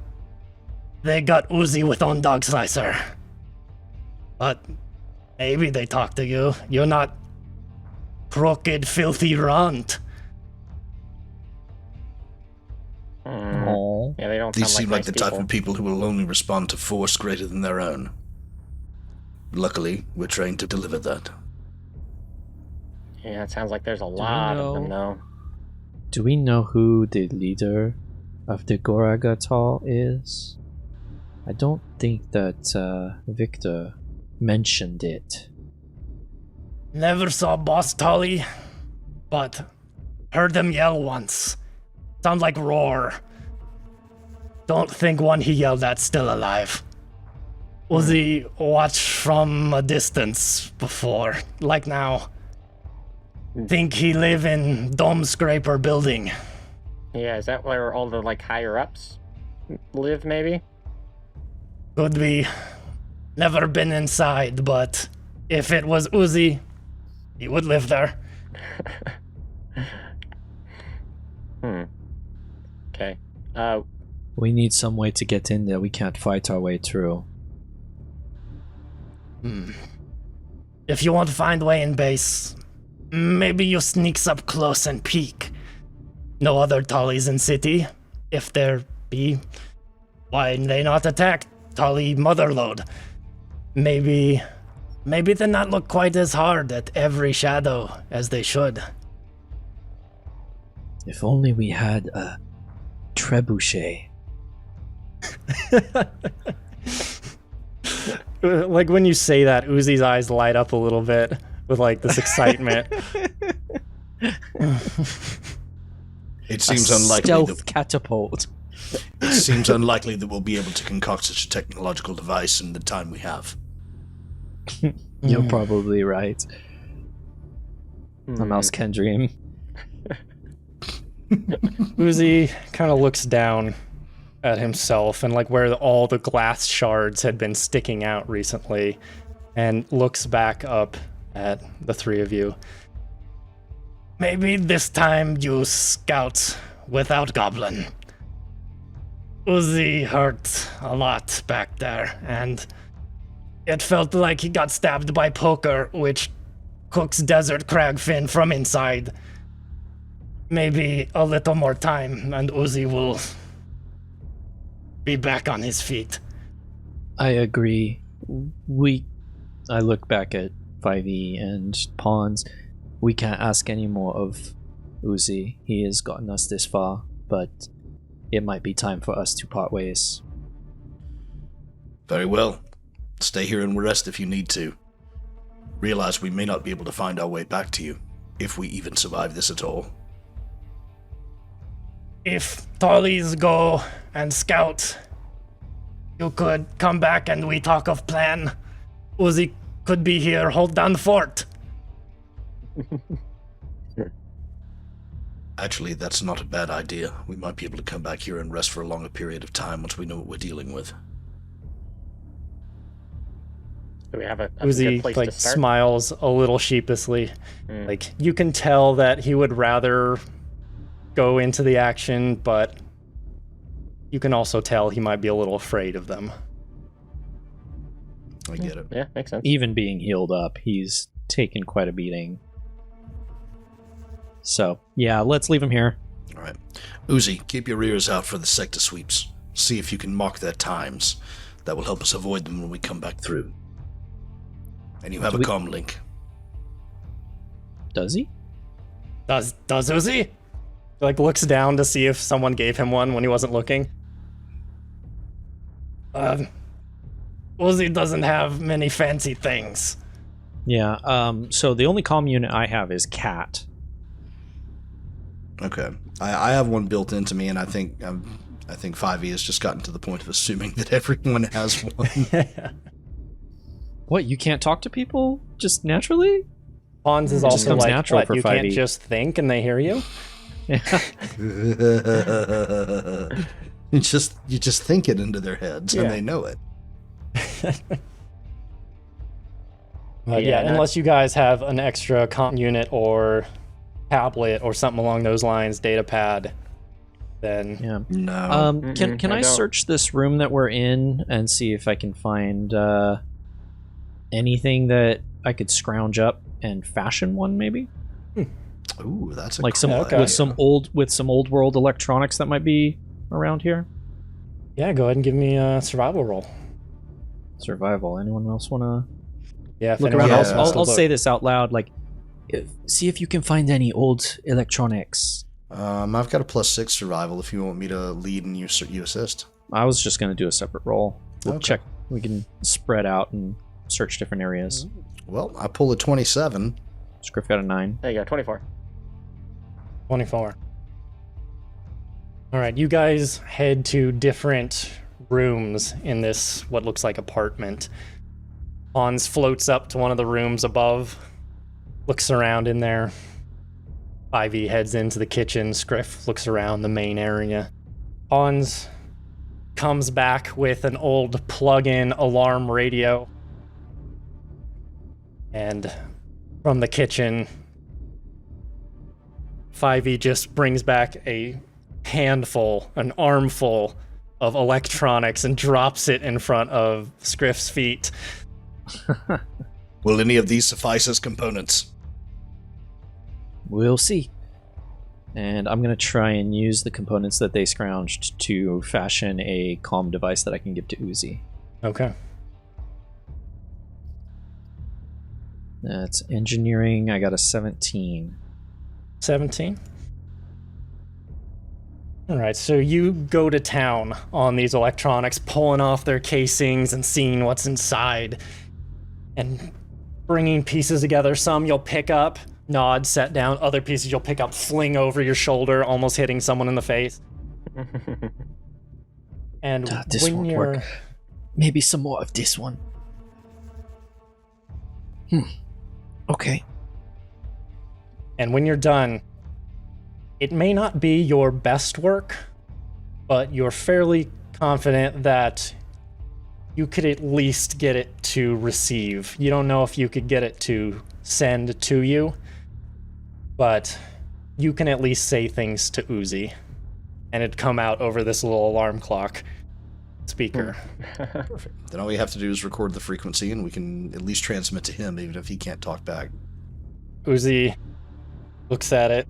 They got Uzi with on dog slicer. But maybe they talked to you. You're not crooked, filthy runt. Oh. Yeah, they don't These sound seem like like the nice type people. of people who will only respond to force greater than their own. Luckily, we're trained to deliver that. Yeah, it sounds like there's a lot of them, though. Do we know who the leader of the Goragatal is? I don't think that Victor mentioned it. Never saw Boss Tolly, but heard them yell once. Sound like roar. Don't think one he yelled at's still alive. Uzi watched from a distance before, like now. Think he live in Dome Scraper building. Yeah, is that where all the, like, higher-ups live, maybe? Could be. Never been inside, but if it was Uzi, he would live there. Okay. We need some way to get in there. We can't fight our way through. If you want to find way in base, maybe you sneaks up close and peek. No other Tollies in city. If there be, why they not attack Tolly Motherlode? Maybe they not look quite as hard at every shadow as they should. If only we had a trebuchet. Like when you say that, Uzi's eyes light up a little bit with like this excitement. It seems a unlikely stealth catapult. It seems unlikely that we'll be able to concoct such a technological device in the time we have. You're probably right. A mouse can dream. Uzi kind of looks down at himself and like where all the glass shards had been sticking out recently and looks back up at the three of you. Maybe this time you scout without Goblin. Uzi hurt a lot back there, and it felt like he got stabbed by poker, which cooks desert cragfin from inside. Maybe a little more time, and Uzi will be back on his feet. I agree. I look back at 5e and Pons. We can't ask any more of Uzi. He has gotten us this far, but it might be time for us to part ways. Very well. Stay here and rest if you need to. Realize we may not be able to find our way back to you, if we even survive this at all. If Tollies go and scout, you could come back and we talk of plan. Uzi could be here, hold down the fort. Actually, that's not a bad idea. We might be able to come back here and rest for a longer period of time once we know what we're dealing with. Do we have a Uzi good place like to start? smiles a little sheepishly. Like you can tell that he would rather go into the action, but you can also tell he might be a little afraid of them. I get it. Yeah, makes sense. Even being healed up, he's taken quite a beating. So, yeah, let's leave him here. All right. Uzi, keep your ears out for the sector sweeps. See if you can mark their times. That will help us avoid them when we come back through. And you have a comm link. Does he? Does Uzi? Like looks down to see if someone gave him one when he wasn't looking. Uzi doesn't have many fancy things. Yeah, so the only comm unit I have is Cat. Okay. I have one built into me, and I think 5e has just gotten to the point of assuming that everyone has one. What, you can't talk to people just naturally? Pons is It just also comes like, natural what, for you can't 5e. just think and they hear you? you just think it into their heads and they know it. Unless you guys have an extra comm unit or tablet or something along those lines, data pad, then No. Can I search this room that we're in and see if I can find anything that I could scrounge up and fashion one, maybe? Ooh, that's a like cool idea. with some old world electronics that might be around here. Yeah, go ahead and give me a survival roll. Survival. Anyone else want to Yeah, if look anyone around? else wants to I'll look. say this out loud. Like, see if you can find any old electronics. I've got a +6 survival if you want me to lead and you assist. I was just going to do a separate roll. We'll Okay. check. We can spread out and search different areas. Well, I pull a 27. Scif got a 9. There you go, 24. 24. All right, you guys head to different rooms in this, what looks like apartment. Pons floats up to one of the rooms above, looks around in there. 5e heads into the kitchen. Scif looks around the main area. Pons comes back with an old plug-in alarm radio. And from the kitchen, 5e just brings back a handful, an armful of electronics and drops it in front of Scif's feet. Will any of these suffice as components? We'll see. And I'm going to try and use the components that they scrounged to fashion a comm device that I can give to Uzi. Okay. That's engineering. I got a 17. 17. All right, so you go to town on these electronics, pulling off their casings and seeing what's inside and bringing pieces together. Some you'll pick up, nod, set down. Other pieces you'll pick up, fling over your shoulder, almost hitting someone in the face. And This when won't you're... work. Maybe some more of this one. Okay. And when you're done, it may not be your best work, but you're fairly confident that you could at least get it to receive. You don't know if you could get it to send to you, but you can at least say things to Uzi, and it'd come out over this little alarm clock speaker. Perfect. Then all we have to do is record the frequency and we can at least transmit to him even if he can't talk back. Uzi looks at it.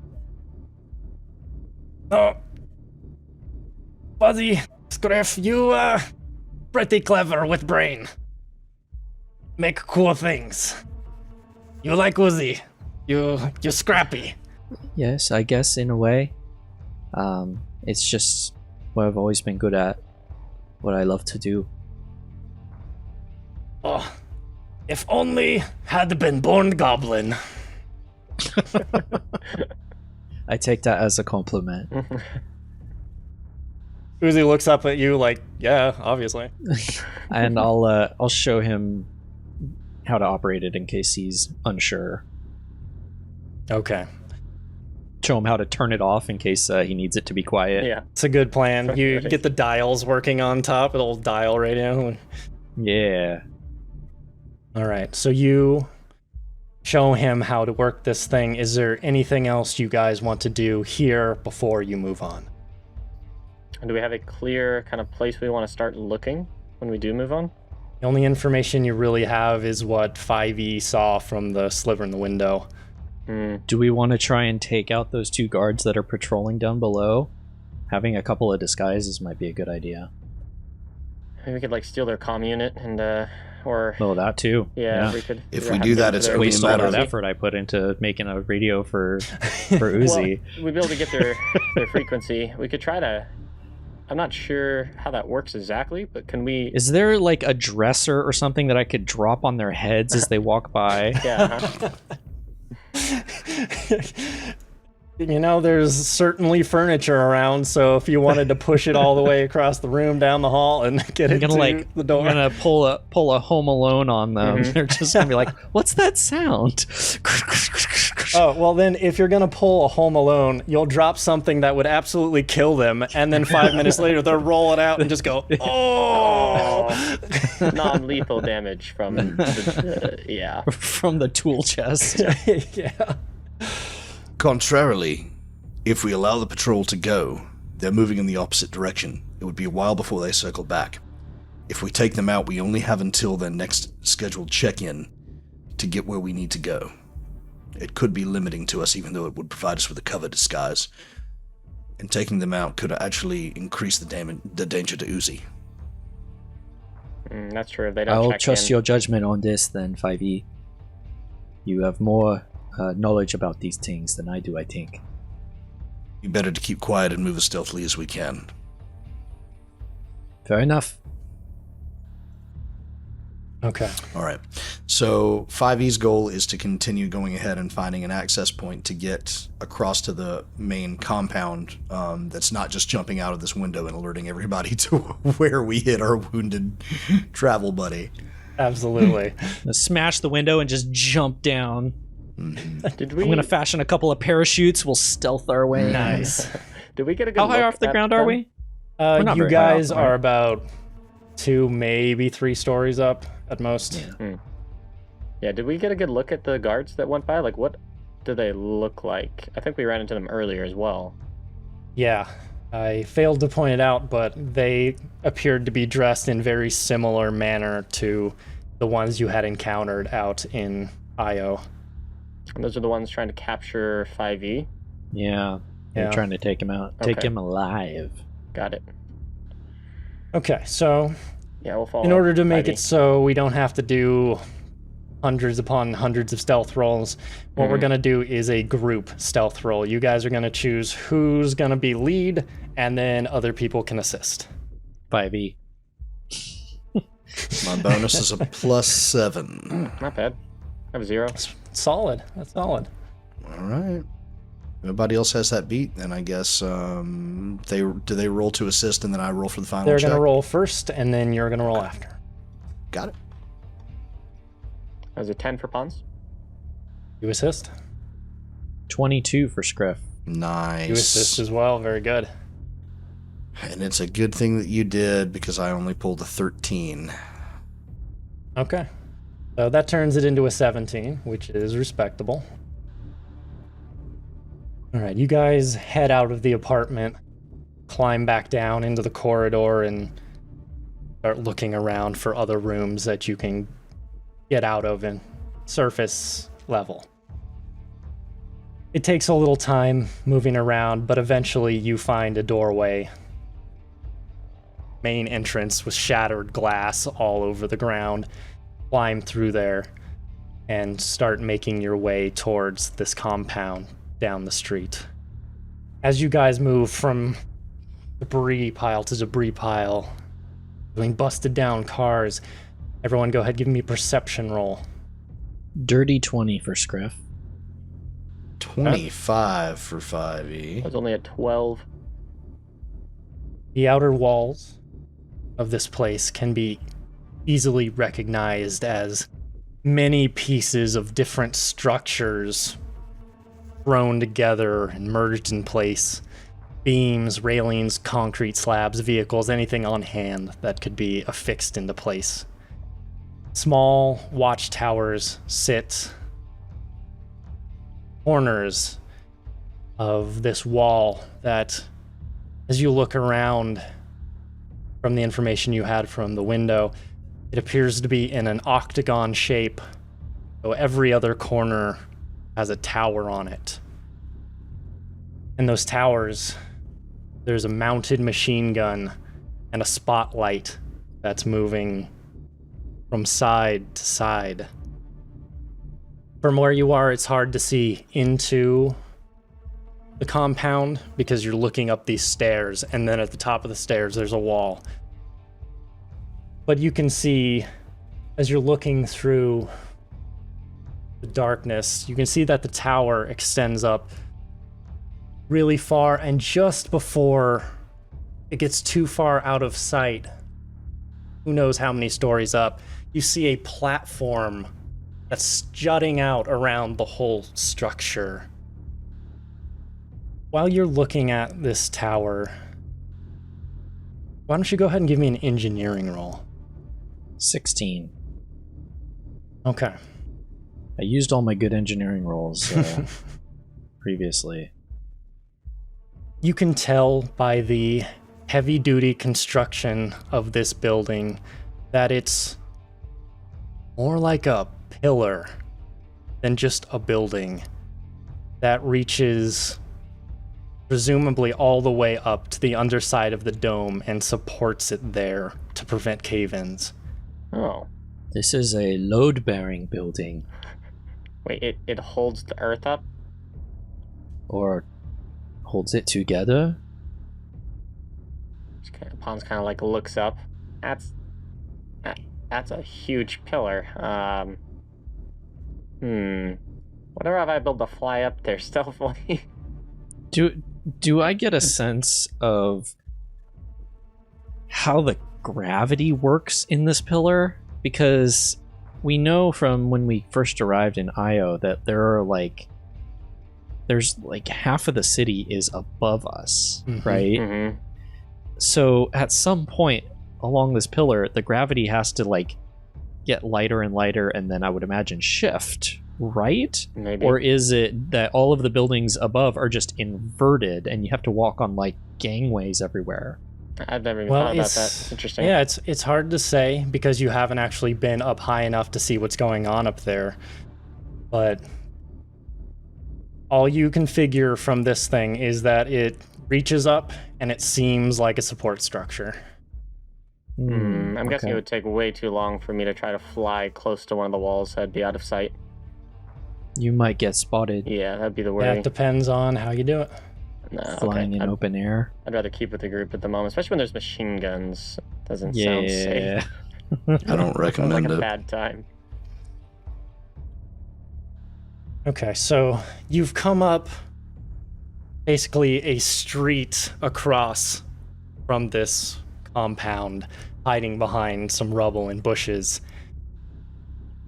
Oh, Fuzzy, Scif, you pretty clever with brain. Make cool things. You like Uzi. You're scrappy. Yes, I guess in a way. It's just what I've always been good at. What I love to do. Oh, if only had been born goblin. I take that as a compliment. Uzi looks up at you like, yeah, obviously. And I'll show him how to operate it in case he's unsure. Okay. Show him how to turn it off in case he needs it to be quiet. Yeah. It's a good plan. You get the dials working on top, a little dial radio. Yeah. All right, so you show him how to work this thing. Is there anything else you guys want to do here before you move on? And do we have a clear kind of place we want to start looking when we do move on? The only information you really have is what 5e saw from the sliver in the window. Do we want to try and take out those two guards that are patrolling down below? Having a couple of disguises might be a good idea. Maybe we could like steal their comm unit and or Oh, that too. yeah. We could. If either we have do them that, for it's their- only a Waste all matter that of effort I put into making a radio for Well, Uzi. we'd be able to get their frequency. We could try to. I'm not sure how that works exactly, but can we? Is there like a dresser or something that I could drop on their heads as they walk by? Yeah. There's certainly furniture around, so if you wanted to push it all the way across the room, down the hall, and get it to the door. I'm gonna pull a Home Alone on them. They're just gonna be like, "What's that sound?" Oh, well then, if you're gonna pull a Home Alone, you'll drop something that would absolutely kill them, and then 5 minutes later, they'll roll it out and just go, "Oh!" Non-lethal damage from yeah. From the tool chest. Yeah. Contrarily, if we allow the patrol to go, they're moving in the opposite direction. It would be a while before they circle back. If we take them out, we only have until their next scheduled check-in to get where we need to go. It could be limiting to us, even though it would provide us with a cover disguise. And taking them out could actually increase the danger to Uzi. That's true. If they don't I'll check trust in. your judgment on this then, 5e. You have more knowledge about these things than I do, I think. Be better to keep quiet and move as stealthily as we can. Fair enough. Okay. All right. So 5e's goal is to continue going ahead and finding an access point to get across to the main compound that's not just jumping out of this window and alerting everybody to where we hit our wounded travel buddy. Absolutely. Smash the window and just jump down. Did we? I'm gonna fashion a couple of parachutes. We'll stealth our way. Nice. Did we get a good How high look off the at ground are them? we? We're not You very high guys off, right? are about 2, maybe 3 stories up at most. Yeah, did we get a good look at the guards that went by? Like, what do they look like? I think we ran into them earlier as well. Yeah. I failed to point it out, but they appeared to be dressed in very similar manner to the ones you had encountered out in Io. And those are the ones trying to capture 5e? Yeah. They're Yeah. trying to take him out. Take Okay. him alive. Got it. Okay, so Yeah, we'll follow in order to make 5e. it so we don't have to do hundreds upon hundreds of stealth rolls, what we're going to do is a group stealth roll. You guys are going to choose who's going to be lead, and then other people can assist. 5e. My bonus is a +7. Not bad. I have a 0. Solid. That's solid. All right. Everybody else has that beat, then I guess they roll to assist, and then I roll for the final They're check. going to roll first, and then you're going to roll after. Got it. That was a 10 for Pons. You assist. 22 for Scif. Nice. You assist as well. Very good. And it's a good thing that you did, because I only pulled a 13. Okay. So that turns it into a 17, which is respectable. All right, you guys head out of the apartment, climb back down into the corridor, and start looking around for other rooms that you can get out of in surface level. It takes a little time moving around, but eventually you find a doorway. Main entrance with shattered glass all over the ground. Climb through there and start making your way towards this compound down the street. As you guys move from debris pile to debris pile, doing busted down cars, everyone go ahead, give me a perception roll. Dirty 20 for Scif. 25 for I 5e. was only at 12. The outer walls of this place can be easily recognized as many pieces of different structures thrown together and merged in place. Beams, railings, concrete slabs, vehicles, anything on hand that could be affixed into place. Small watchtowers sit corners of this wall that, as you look around from the information you had from the window, it appears to be in an octagon shape, so every other corner has a tower on it. In those towers, there's a mounted machine gun and a spotlight that's moving from side to side. From where you are, it's hard to see into the compound because you're looking up these stairs, and then at the top of the stairs, there's a wall. But you can see, as you're looking through the darkness, you can see that the tower extends up really far, and just before it gets too far out of sight, who knows how many stories up, you see a platform that's jutting out around the whole structure. While you're looking at this tower, why don't you go ahead and give me an engineering roll? 16. Okay. I used all my good engineering rolls previously. You can tell by the heavy-duty construction of this building that it's more like a pillar than just a building that reaches presumably all the way up to the underside of the dome and supports it there to prevent cave-ins. Oh. This is a load-bearing building. Wait, it holds the earth up? Or holds it together? Pons kind of like looks up. That's a huge pillar. Whatever if I build to fly up there stealthily? Do I get a sense of how the gravity works in this pillar? Because we know from when we first arrived in Io that there's like half of the city is above us, right? Mm-hmm. So at some point along this pillar, the gravity has to like get lighter and lighter, and then I would imagine shift, right? Maybe. Or is it that all of the buildings above are just inverted and you have to walk on like gangways everywhere? I've never even thought about that. That's interesting. Yeah, it's hard to say because you haven't actually been up high enough to see what's going on up there. But all you can figure from this thing is that it reaches up and it seems like a support structure. I'm guessing it would take way too long for me to try to fly close to one of the walls. I'd be out of sight. You might get spotted. Yeah, that'd be the worry. Yeah, it depends on how you do it. Flying in open air. I'd rather keep with the group at the moment, especially when there's machine guns. Doesn't sound safe. I don't recommend like a it. bad time. Okay, so you've come up basically a street across from this compound, hiding behind some rubble and bushes.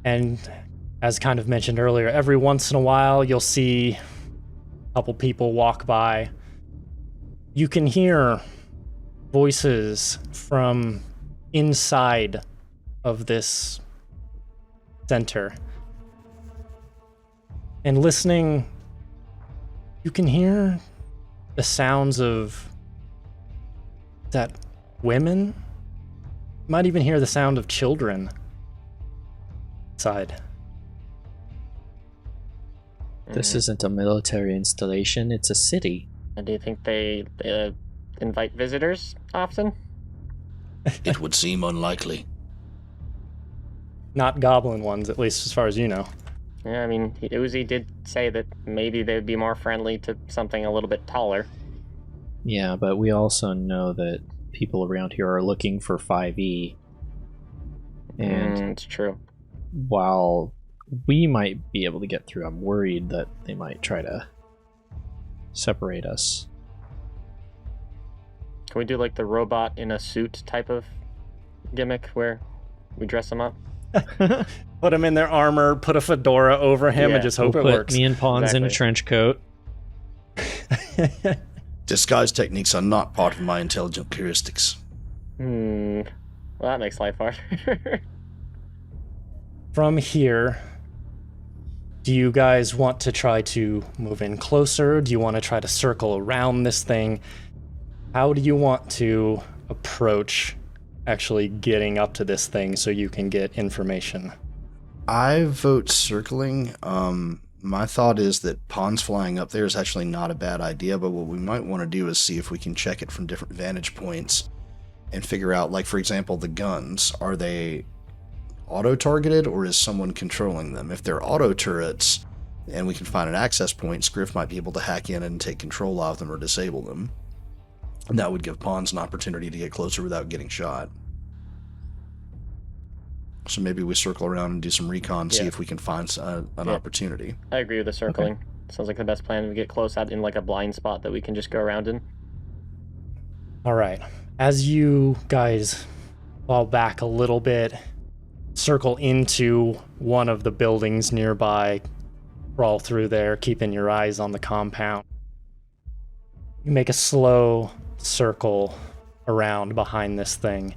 And as kind of mentioned earlier, every once in a while you'll see a couple people walk by. You can hear voices from inside of this center. And listening, you can hear the sounds of that women. You might even hear the sound of children inside. This isn't a military installation, it's a city. And do you think they invite visitors often? It would seem unlikely. Not goblin ones, at least as far as you know. Yeah, I mean, Uzi did say that maybe they would be more friendly to something a little bit taller. Yeah, but we also know that people around here are looking for 5e. And it's true. while we might be able to get through, I'm worried that they might try to separate us. Can we do like the robot in a suit type of gimmick where we dress them up? Put them in their armor, put a fedora over him, Yeah. and just hope We'll it put works. me and Pons in a Exactly. trench coat. Disguise techniques are not part of my intelligent heuristics. Well, that makes life hard. From here, do you guys want to try to move in closer? Do you want to try to circle around this thing? How do you want to approach actually getting up to this thing so you can get information? I vote circling. My thought is that Pons flying up there is actually not a bad idea, but what we might want to do is see if we can check it from different vantage points and figure out, like, for example, the guns. Are they auto-targeted, or is someone controlling them? If they're auto turrets and we can find an access point, Scif might be able to hack in and take control of them or disable them. And that would give Pons an opportunity to get closer without getting shot. So maybe we circle around and do some recon, see Yeah. if we can find an opportunity. I agree with the circling. sounds like the best plan. We get close out in like a blind spot that we can just go around in. All right. As you guys fall back a little bit, circle into one of the buildings nearby, crawl through there, keeping your eyes on the compound. You make a slow circle around behind this thing.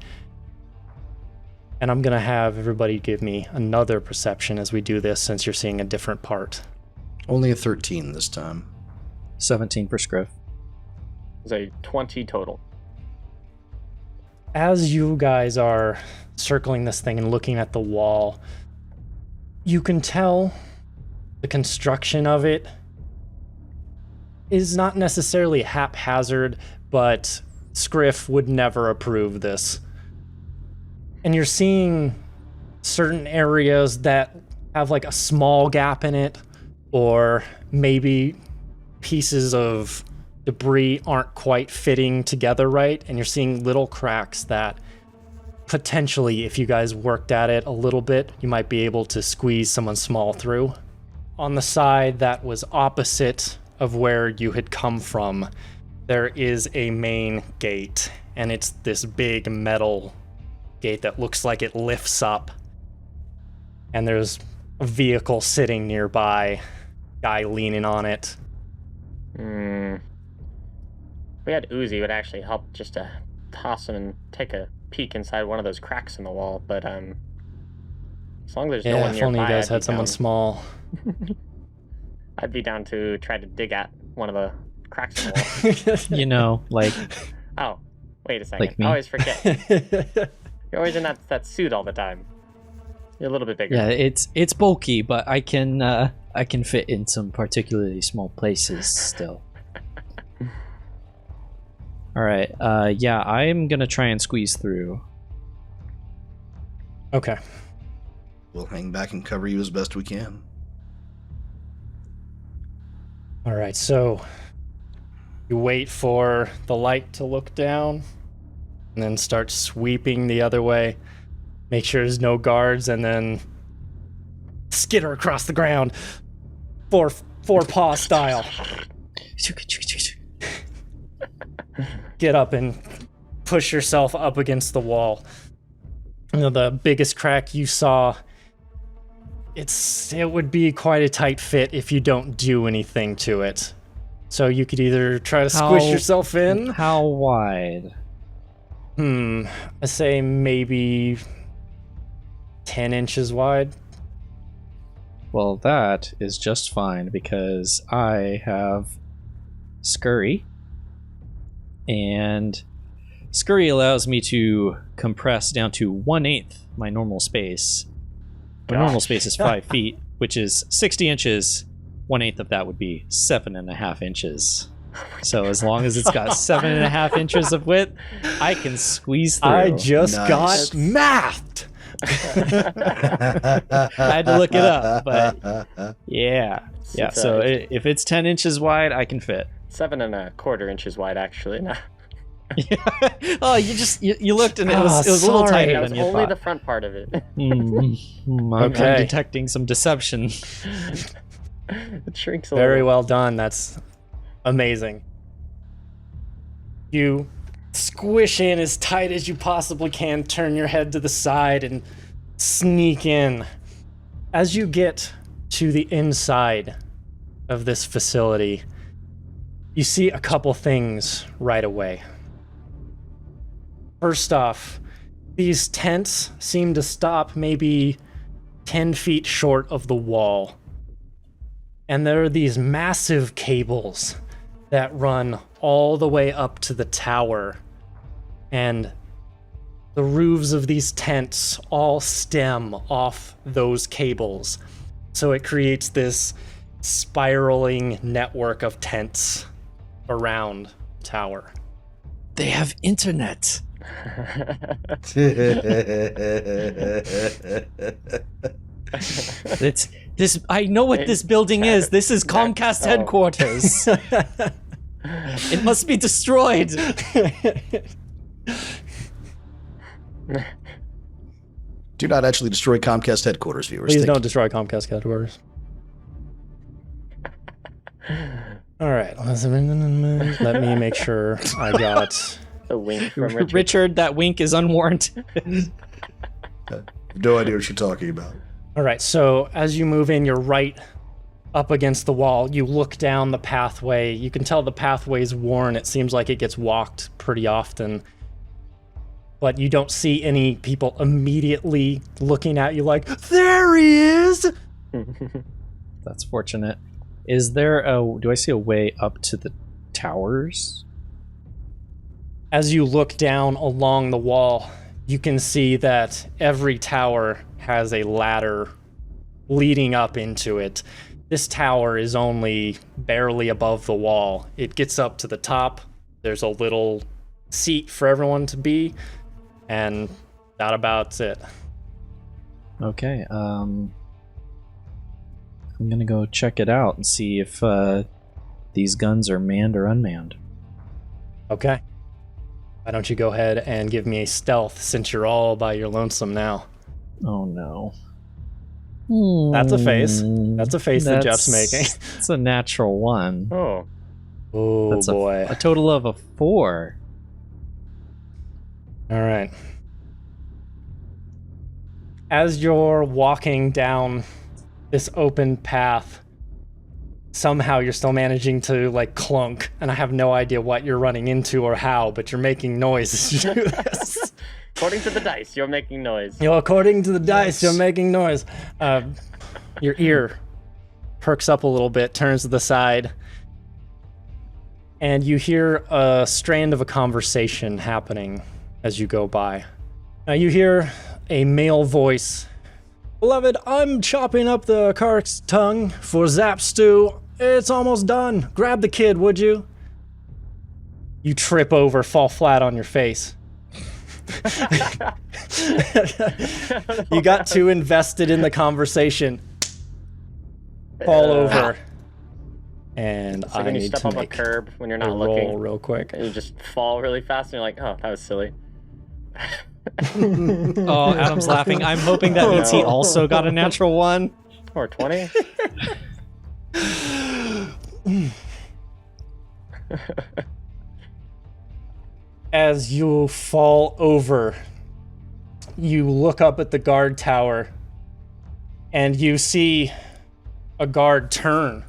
And I'm going to have everybody give me another perception as we do this, since you're seeing a different part. Only a 13 this time. 17 for Scif. It's a 20 total. As you guys are circling this thing and looking at the wall, you can tell the construction of it is not necessarily haphazard, but Scif would never approve this. And you're seeing certain areas that have like a small gap in it, or maybe pieces of debris aren't quite fitting together right, and you're seeing little cracks that potentially, if you guys worked at it a little bit, you might be able to squeeze someone small through. On the side that was opposite of where you had come from, there is a main gate, and it's this big metal gate that looks like it lifts up, and there's a vehicle sitting nearby, guy leaning on it. If we had Uzi, it would actually help just to toss him and take a peek inside one of those cracks in the wall, but as long as there's no one nearby, if only you guys I'd had be someone down. small. I'd be down to try to dig at one of the cracks in the wall. You know, like Oh, wait a second. Like me? I always forget. You're always in that suit all the time. You're a little bit bigger. yeah, it's bulky, but I can fit in some particularly small places still. All right, yeah, I'm gonna try and squeeze through. Okay. We'll hang back and cover you as best we can. All right, so you wait for the light to look down and then start sweeping the other way. Make sure there's no guards, and then skitter across the ground. Four paw style. Get up and push yourself up against the wall. You know, the biggest crack you saw, it would be quite a tight fit if you don't do anything to it. So you could either try to squish yourself in. How wide? I say maybe 10 inches wide. Well, that is just fine because I have Scurry. And Scurry allows me to compress down to 1/8 my normal space. My normal space is 5 feet, which is 60 inches. 1/8 of that would be 7.5 inches. So as long as it's got 7.5 inches of width, I can squeeze through. I just Nice. got mathed. I had to look it up, but yeah. Yeah, so if it's 10 inches wide, I can fit. 7.25 inches wide, actually. No, Oh, you looked and it was a little sorry. tighter that was than you only thought. the front part of it. I'm Okay. detecting some deception. It shrinks a Very little. well done. That's amazing. You squish in as tight as you possibly can, turn your head to the side, and sneak in. As you get to the inside of this facility, you see a couple things right away. First off, these tents seem to stop maybe 10 feet short of the wall. And there are these massive cables that run all the way up to the tower. And the roofs of these tents all stem off those cables. So it creates this spiraling network of tents around the tower. They have internet. It's this. I know what this building is. This is Comcast headquarters. It must be destroyed. Do not actually destroy Comcast headquarters, viewers. Please Thank don't destroy Comcast headquarters. All right. Let me make sure I got The wink from Richard. Richard, that wink is unwarranted. No idea what you're talking about. All right, so as you move in, you're right up against the wall. You look down the pathway. You can tell the pathway's worn. It seems like it gets walked pretty often. But you don't see any people immediately looking at you like, there he is! That's fortunate. Do I see a way up to the towers? As you look down along the wall, you can see that every tower has a ladder leading up into it. This tower is only barely above the wall. It gets up to the top. There's a little seat for everyone to be, and that about it. Okay, I'm gonna go check it out and see if these guns are manned or unmanned. Okay. Why don't you go ahead and give me a stealth since you're all by your lonesome now? Oh no. That's a face. That's a face that Jeff's making. It's a natural one. Oh. Oh, That's boy. a total of a 4. All right. As you're walking down this open path, somehow you're still managing to like clunk, and I have no idea what you're running into or how, but you're making noise as you do this. According to the dice, you're making noise. According to the dice, you're making noise. Your ear perks up a little bit, turns to the side, and you hear a strand of a conversation happening as you go by. Now you hear a male voice. Beloved, I'm chopping up the cart's tongue for Zap Stew. It's almost done. Grab the kid, would you? You trip over, fall flat on your face. You got too invested in the conversation. Fall over. And It's like I when you need step to up a make curb when you're a not roll looking. real quick. And you just fall really fast and you're like, oh, that was silly. Oh, Adam's laughing. I'm hoping that means he also got a natural 1. Or 20. As you fall over, you look up at the guard tower and you see a guard turn.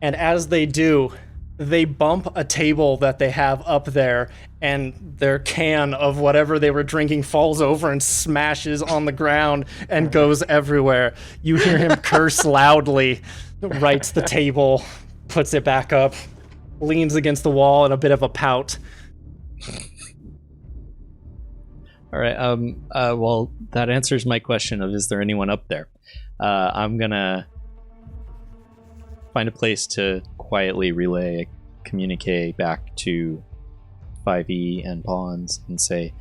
And as they do, they bump a table that they have up there, and their can of whatever they were drinking falls over and smashes on the ground and goes everywhere. You hear him curse loudly, rights the table, puts it back up, leans against the wall in a bit of a pout. All right. Well, that answers my question of is there anyone up there? I'm gonna find a place to quietly relay a communique back to 5e and Pons and say,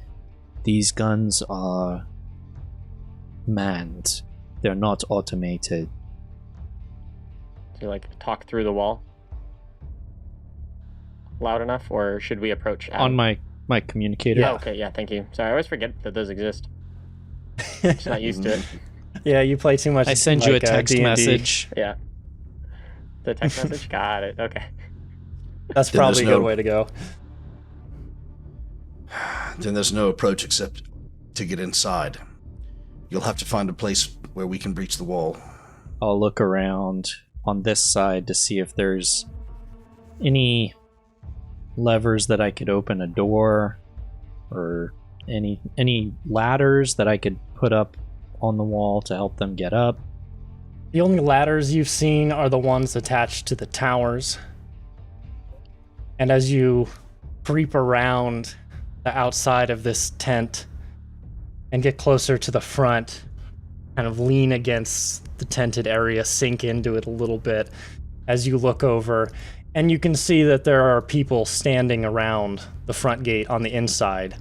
these guns are manned. They're not automated. Do you like talk through the wall? Loud enough, or should we approach Adam? On my communicator. Oh, okay, yeah, thank you. Sorry, I always forget that those exist. Just not used to it. Yeah, you play too much. I send you a text D&D. message. Yeah. The text message? Got it. Okay. That's Then probably a there's good no- way to go. Then there's no approach except to get inside. You'll have to find a place where we can breach the wall. I'll look around on this side to see if there's any levers that I could open a door, or any ladders that I could put up on the wall to help them get up. The only ladders you've seen are the ones attached to the towers. And as you creep around the outside of this tent and get closer to the front, kind of lean against the tented area, sink into it a little bit as you look over, and you can see that there are people standing around the front gate on the inside.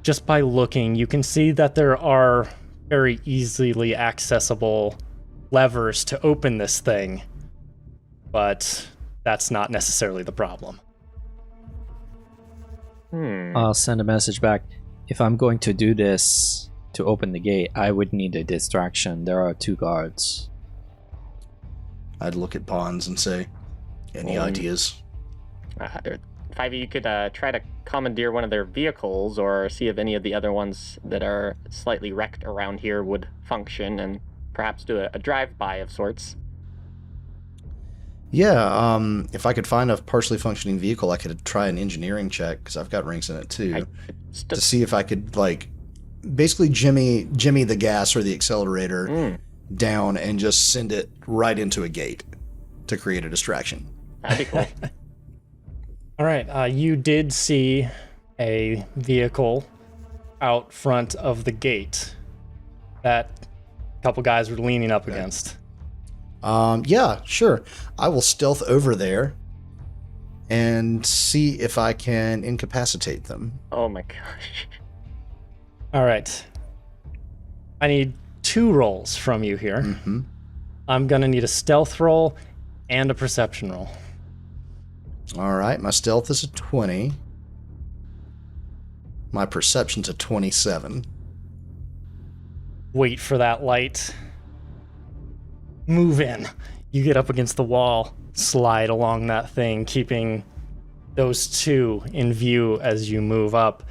Just by looking, you can see that there are very easily accessible levers to open this thing, but that's not necessarily the problem. I'll send a message back. If I'm going to do this to open the gate, I would need a distraction. There are 2 guards. I'd look at Pons and say, Any ideas? 5e, you could try to commandeer one of their vehicles or see if any of the other ones that are slightly wrecked around here would function and perhaps do a drive-by of sorts. Yeah, if I could find a partially functioning vehicle, I could try an engineering check, because I've got ranks in it too, to see if I could, like, basically jimmy the gas or the accelerator down and just send it right into a gate to create a distraction. That'd be cool. All right, you did see a vehicle out front of the gate that a couple guys were leaning up against. Yeah, sure. I will stealth over there and see if I can incapacitate them. Oh my gosh. All right. I need 2 rolls from you here. Mm-hmm. I'm going to need a stealth roll and a perception roll. All right, my stealth is a 20. My perception's a 27. Wait for that light. Move in. You get up against the wall, slide along that thing, keeping those 2 in view as you move up.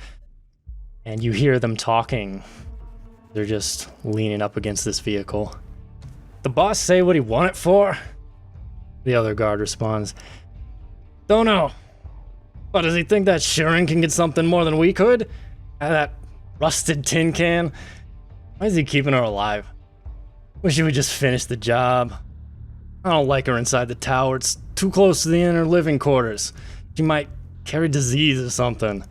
And you hear them talking. They're just leaning up against this vehicle. The boss say what he want it for? The other guard responds, don't know. But does he think that Sharon can get something more than we could? Out of that rusted tin can? Why is he keeping her alive? Wish he would just finish the job. I don't like her inside the tower. It's too close to the inner living quarters. She might carry disease or something.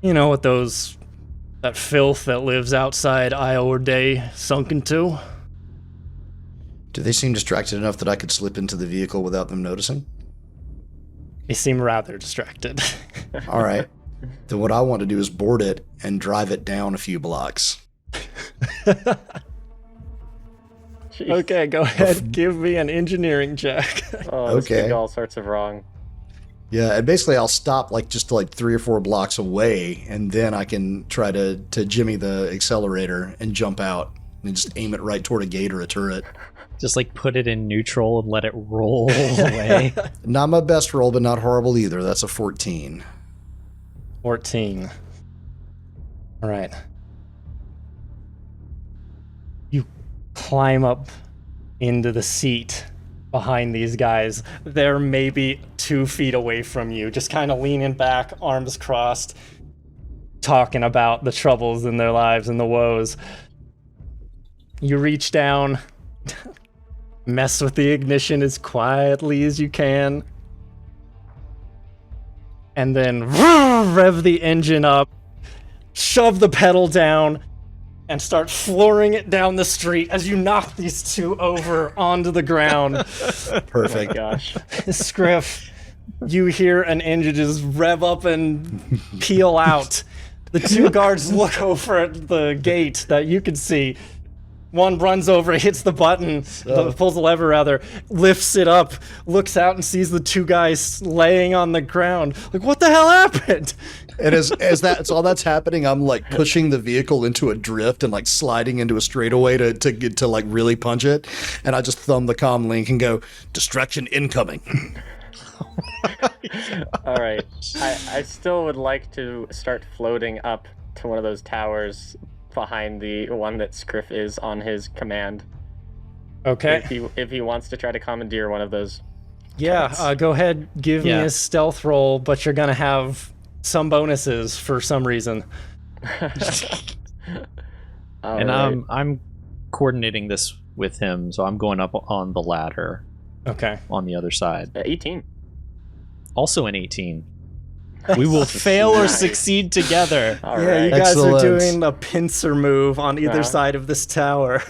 You know what that filth that lives outside Iowa Day sunk into? Do they seem distracted enough that I could slip into the vehicle without them noticing? They seem rather distracted. All right. Then what I want to do is board it and drive it down a few blocks. Okay, go ahead. Give me an engineering check. Oh, this Okay. could go all sorts of wrong. Yeah, and basically I'll stop just 3 or 4 blocks away, and then I can try to jimmy the accelerator and jump out and just aim it right toward a gate or a turret. Just put it in neutral and let it roll away. Not my best roll, but not horrible either. That's a 14. 14. All right. You climb up into the seat behind these guys. They're maybe 2 feet away from you, just kind of leaning back, arms crossed, talking about the troubles in their lives and the woes. You reach down, mess with the ignition as quietly as you can, and then rev the engine up, shove the pedal down, and start flooring it down the street as you knock these 2 over onto the ground. Perfect. Oh my gosh. Scif, you hear an engine just rev up and peel out. The 2 guards look over at the gate that you can see. One runs over, hits the button, pulls the lever rather, lifts it up, looks out and sees the 2 guys laying on the ground. Like, what the hell happened? And as all that's happening, I'm pushing the vehicle into a drift and sliding into a straightaway to get to really punch it. And I just thumb the comm link and go, distraction incoming. All right. I still would like to start floating up to one of those towers behind the one that Scif is on his command. Okay. If he wants to try to commandeer one of those. Yeah, go ahead, give me a stealth roll, but you're gonna have some bonuses for some reason. And I'm coordinating this with him, so I'm going up on the ladder. Okay. On the other side. 18. Also an 18. We will fail or Nice. succeed together. All Yeah, right. you guys Excellent. are doing a pincer move on either Yeah. side of this tower.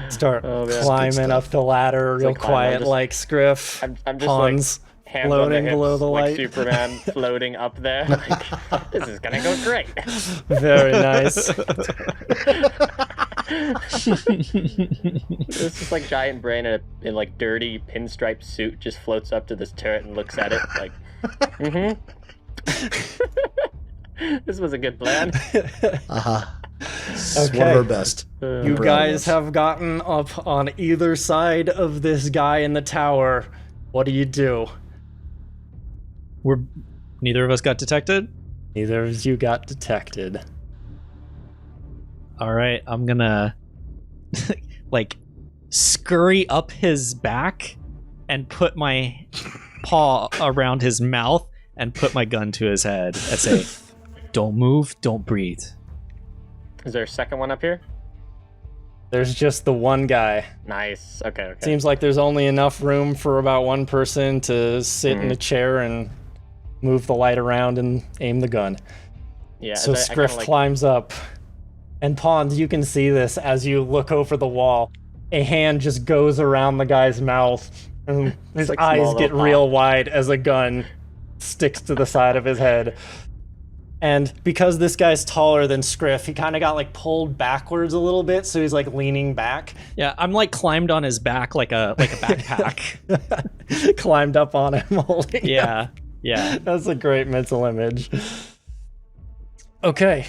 Start Oh, man. climbing stuff. up the ladder real like climb, quiet I'm just- like Scif. I'm just Pons hands on the floating hips, below the like light. Superman floating up there. This is gonna go great. Very nice. This is giant brain in dirty pinstripe suit just floats up to this turret and looks at it like, mm-hmm. This was a good plan. Uh-huh. It's one of our best. You guys have gotten up on either side of this guy in the tower. What do you do? Neither of us got detected? Neither of you got detected. All right, I'm gonna like scurry up his back and put my paw around his mouth and put my gun to his head and say, "Don't move, don't breathe." Is there a second one up here? There's just the one guy. Nice. Okay. Seems like there's only enough room for about one person to sit in a chair and move the light around and aim the gun. Yeah. So Scif climbs up. And Pons, you can see this as you look over the wall. A hand just goes around the guy's mouth, and his like eyes small get little real wide as a gun sticks to the side of his head. And because this guy's taller than Scif, he kind of got like pulled backwards a little bit, so he's like leaning back. Yeah, I'm like climbed on his back like a backpack. Climbed up on him holding him. Yeah. That's a great mental image. Okay,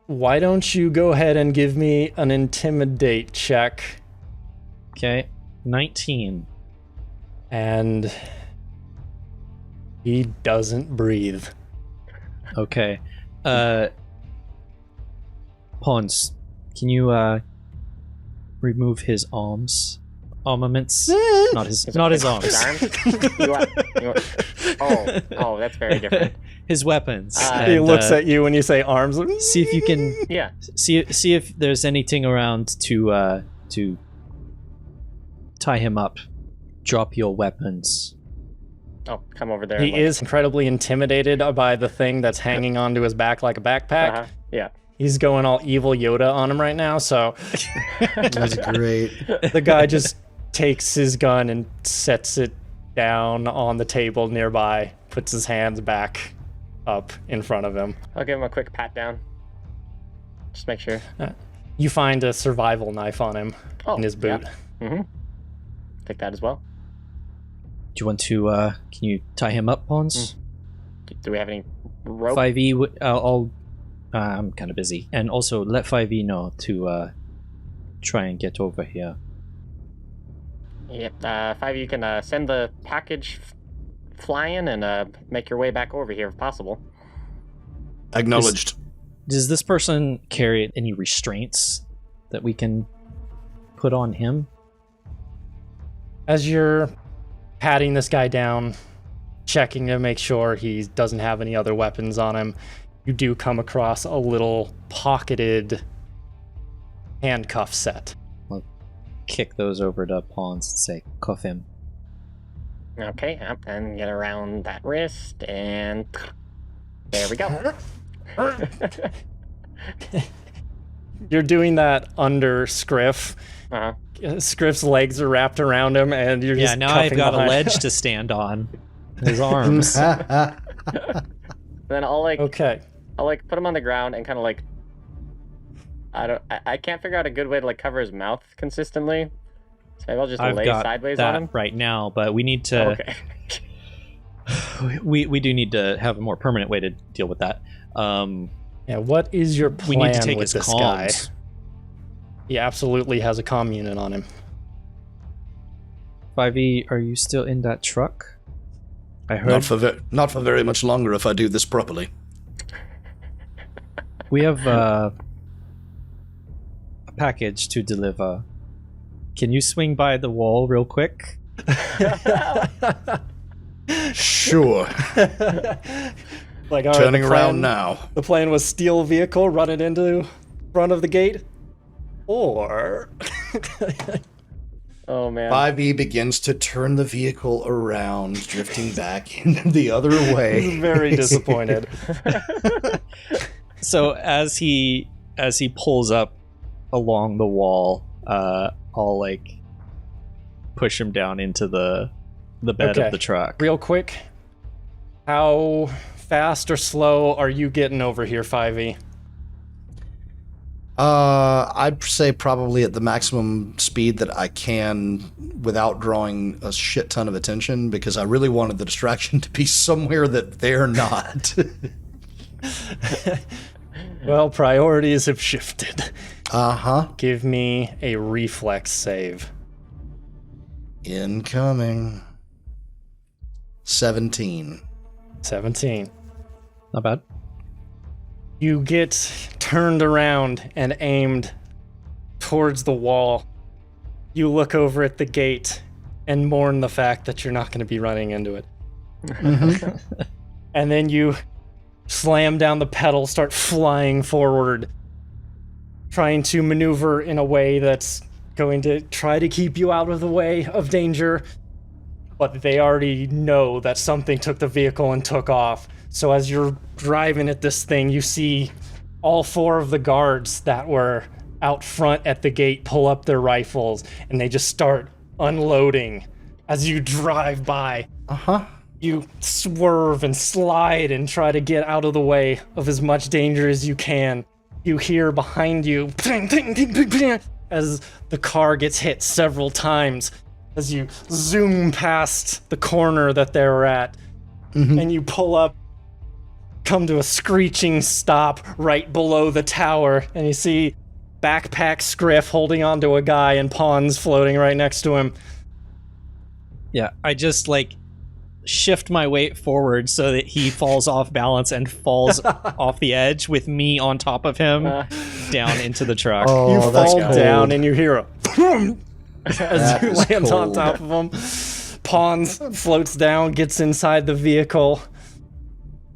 why don't you go ahead and give me an intimidate check? Okay, 19. And he doesn't breathe. Okay. Pons, can you remove his armaments? Not his arms. Oh, that's very different. His weapons. He looks at you when you say arms. See if you can. Yeah. See if there's anything around to tie him up. Drop your weapons. Oh, come over there. He is incredibly intimidated by the thing that's hanging onto his back like a backpack. Yeah. He's going all evil Yoda on him right now, so That's great. the guy just takes his gun and sets it down on the table nearby, puts his hands back up in front of him. I'll give him a quick pat down. Just make sure. You find a survival knife on him in his boot. Yeah. Mm-hmm. Take that as well. Do you want to? Can you tie him up, Pons? Do we have any rope? 5e. I'm kind of busy, and also let 5e know to try and get over here. Yep. 5, you can send the package flying and make your way back over here if possible. Acknowledged. Does this person carry any restraints that we can put on him? As you're patting this guy down, checking to make sure he doesn't have any other weapons on him, you do come across a little pocketed handcuff set. I'll kick those over to Pons and say, cuff him. Okay, and get around that wrist, and there we go. You're doing that under Scif. Uh-huh. Scif's legs are wrapped around him, and you're just now I've got behind. a ledge to stand on. His arms. Then I'll Okay. put him on the ground and kind of like, I can't figure out a good way to like cover his mouth consistently. So maybe I'll just I've lay got sideways that on him right now, but we need to. Okay. We do need to have a more permanent way to deal with that. Yeah, what is your plan We need to take with his this guy? comms. He absolutely has a comm unit on him. 5e, are you still in that truck? I heard Not for very much longer if I do this properly. we have a package to deliver. Can you swing by the wall real quick? Sure. Like, all right, Turning the around plan- now. The plan was steal a vehicle, run it into front of the gate, or Oh man. 5e begins to turn the vehicle around, drifting back in the other way. very disappointed. So as he pulls up along the wall, I'll like push him down into the bed Okay. of the truck. Real quick, how fast or slow are you getting over here, 5e? I'd say probably at the maximum speed that I can without drawing a shit ton of attention, because I really wanted the distraction to be somewhere that they're not. Well, priorities have shifted. Uh-huh. Give me a reflex save. Incoming. 17. 17. Not bad. You get turned around and aimed towards the wall. You look over at the gate and mourn the fact that you're not going to be running into it. And then you slam down the pedal, start flying forward, trying to maneuver in a way that's going to try to keep you out of the way of danger. But they already know that something took the vehicle and took off. So as you're driving at this thing, you see all 4 of the guards that were out front at the gate pull up their rifles, and they just start unloading as you drive by. Uh-huh. You swerve and slide and try to get out of the way of as much danger as you can. You hear behind you as the car gets hit several times as you zoom past the corner that they were at. And you pull up, come to a screeching stop right below the tower, and you see backpack Scif holding onto a guy and Pons floating right next to him. Yeah, I just shift my weight forward so that he falls off balance and falls off the edge with me on top of him down into the truck. Oh, You that's fall cold. down and you hear a boom as That you is land on cold. top of him. Pons floats down, gets inside the vehicle,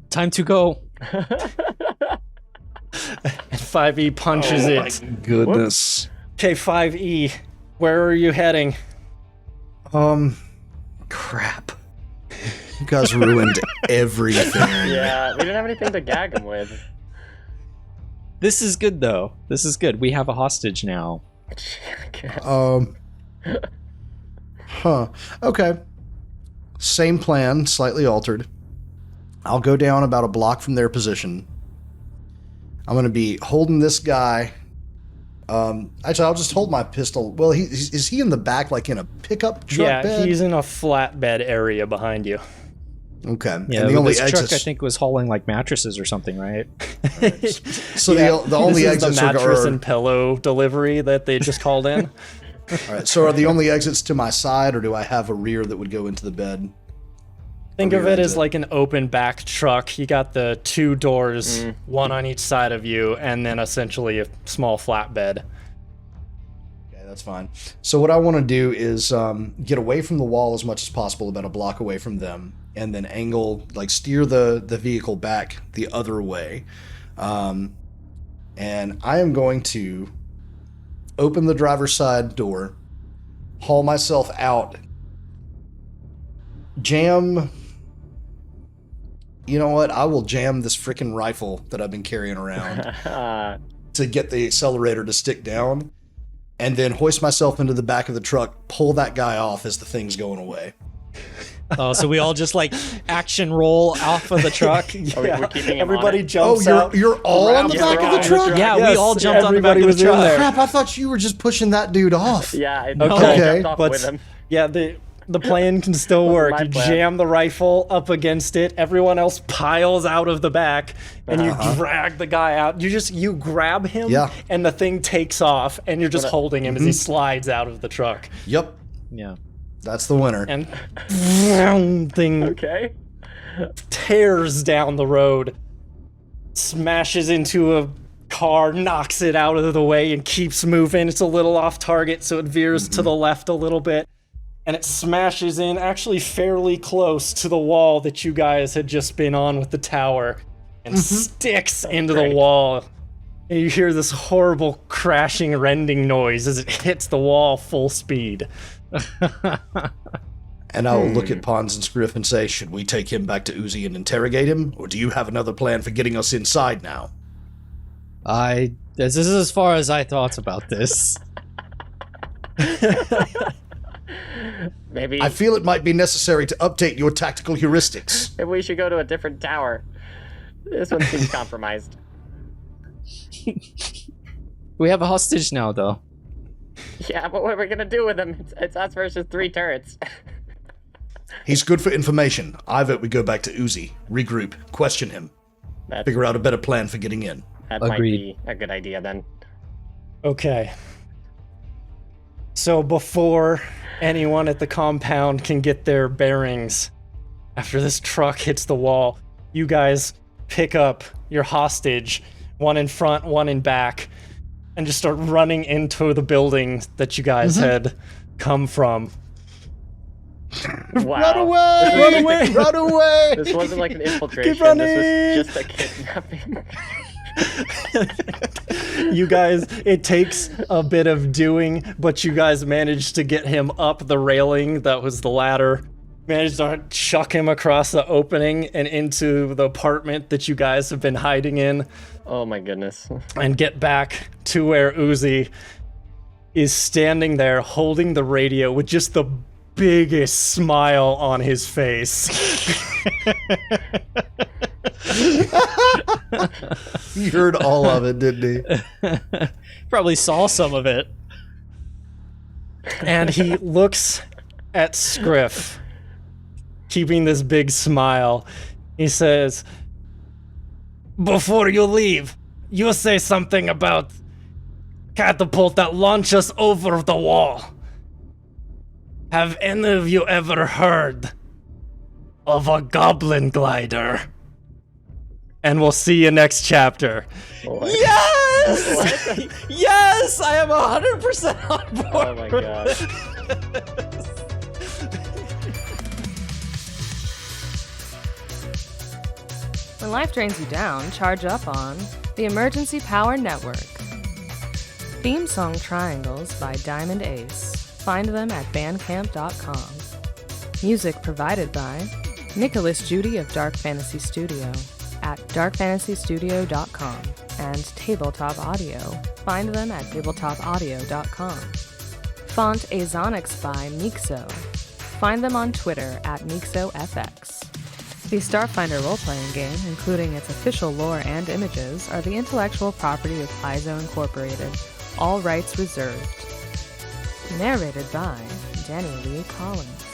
Time to go. and 5E punches it. Goodness. Okay, 5E, where are you heading? Crap. You guys ruined everything. Yeah, we didn't have anything to gag him with. This is good, though. This is good. We have a hostage now. Okay. Same plan, slightly altered. I'll go down about a block from their position. I'm going to be holding this guy. Actually, I'll just hold my pistol. Well, is he in the back, like in a pickup truck Yeah, bed? he's in a flatbed area behind you. Okay. Yeah, and the but only this truck, exits. I think, was hauling mattresses or something, right? So the only this is exits the mattress are. and pillow delivery that they just called in. All right. So are the only exits to my side, or do I have a rear that would go into the bed? Think of rear it as exit. like an open back truck. You got the 2 doors, one on each side of you, and then essentially a small flatbed. Okay, that's fine. So what I want to do is get away from the wall as much as possible, about a block away from them, and then steer the vehicle back the other way. And I am going to open the driver's side door, haul myself out, jam. You know what? I will jam this freaking rifle that I've been carrying around to get the accelerator to stick down, and then hoist myself into the back of the truck, pull that guy off as the thing's going away. Oh, so we all just action roll off of the truck? We're keeping him Everybody on it? jumps Oh, out. you're all on the Yeah, back we're of all the on the truck? truck. Yeah, Yes, we all jumped on the back everybody of the was in truck. there. Crap, I thought you were just pushing that dude off. Yeah, I Okay, jumped off but with him. yeah, the plan can still work. My You plan. jam the rifle up against it. Everyone else piles out of the back, and you drag the guy out. You grab him, Yeah. and the thing takes off, and you're just holding him as he slides out of the truck. Yep, Yeah. that's the winner. And thing Okay. tears down the road, smashes into a car, knocks it out of the way, and keeps moving. It's a little off target, so it veers to the left a little bit. And it smashes in actually fairly close to the wall that you guys had just been on with the tower, and sticks into the great. wall. And you hear this horrible crashing, rending noise as it hits the wall full speed. And I'll look at Pons and Scif and say, should we take him back to Uzi and interrogate him? Or do you have another plan for getting us inside now? This is as far as I thought about this. Maybe I feel it might be necessary to update your tactical heuristics. maybe we should go to a different tower. This one seems compromised. We have a hostage now, though. Yeah, but what are we gonna do with him? It's us versus 3 turrets. He's good for information. I vote we go back to Uzi, regroup, question him, That's figure out a better plan for getting in. That might Agreed. be a good idea then. Okay. So before anyone at the compound can get their bearings, after this truck hits the wall, you guys pick up your hostage, one in front, one in back, and just start running into the building that you guys had come from. Wow. Run away! Run away! Run away! This wasn't like an infiltration. Keep running! This was just a kidnapping. You guys, it takes a bit of doing, but you guys managed to get him up the railing that was the ladder. Managed to chuck him across the opening and into the apartment that you guys have been hiding in, Oh my goodness. and get back to where Uzi is standing there holding the radio with just the biggest smile on his face. He heard all of it, didn't he? Probably saw some of it. And he looks at Scif, keeping this big smile. He says, "Before you leave, you say something about catapult that launch us over the wall. Have any of you ever heard of a goblin glider?" And we'll see you next chapter. What? Yes! Yes! I am 100% on board. Oh my god. When life drains you down, charge up on the Emergency Power Network. Theme song Triangles by Diamond Ace. Find them at bandcamp.com. Music provided by Nicholas Judy of Dark Fantasy Studio at darkfantasystudio.com and Tabletop Audio. Find them at tabletopaudio.com. Font Azonix by Mixo. Find them on Twitter at MixoFX. The Starfinder role-playing game, including its official lore and images, are the intellectual property of Paizo Incorporated. All rights reserved. Narrated by Danny Lee Collins.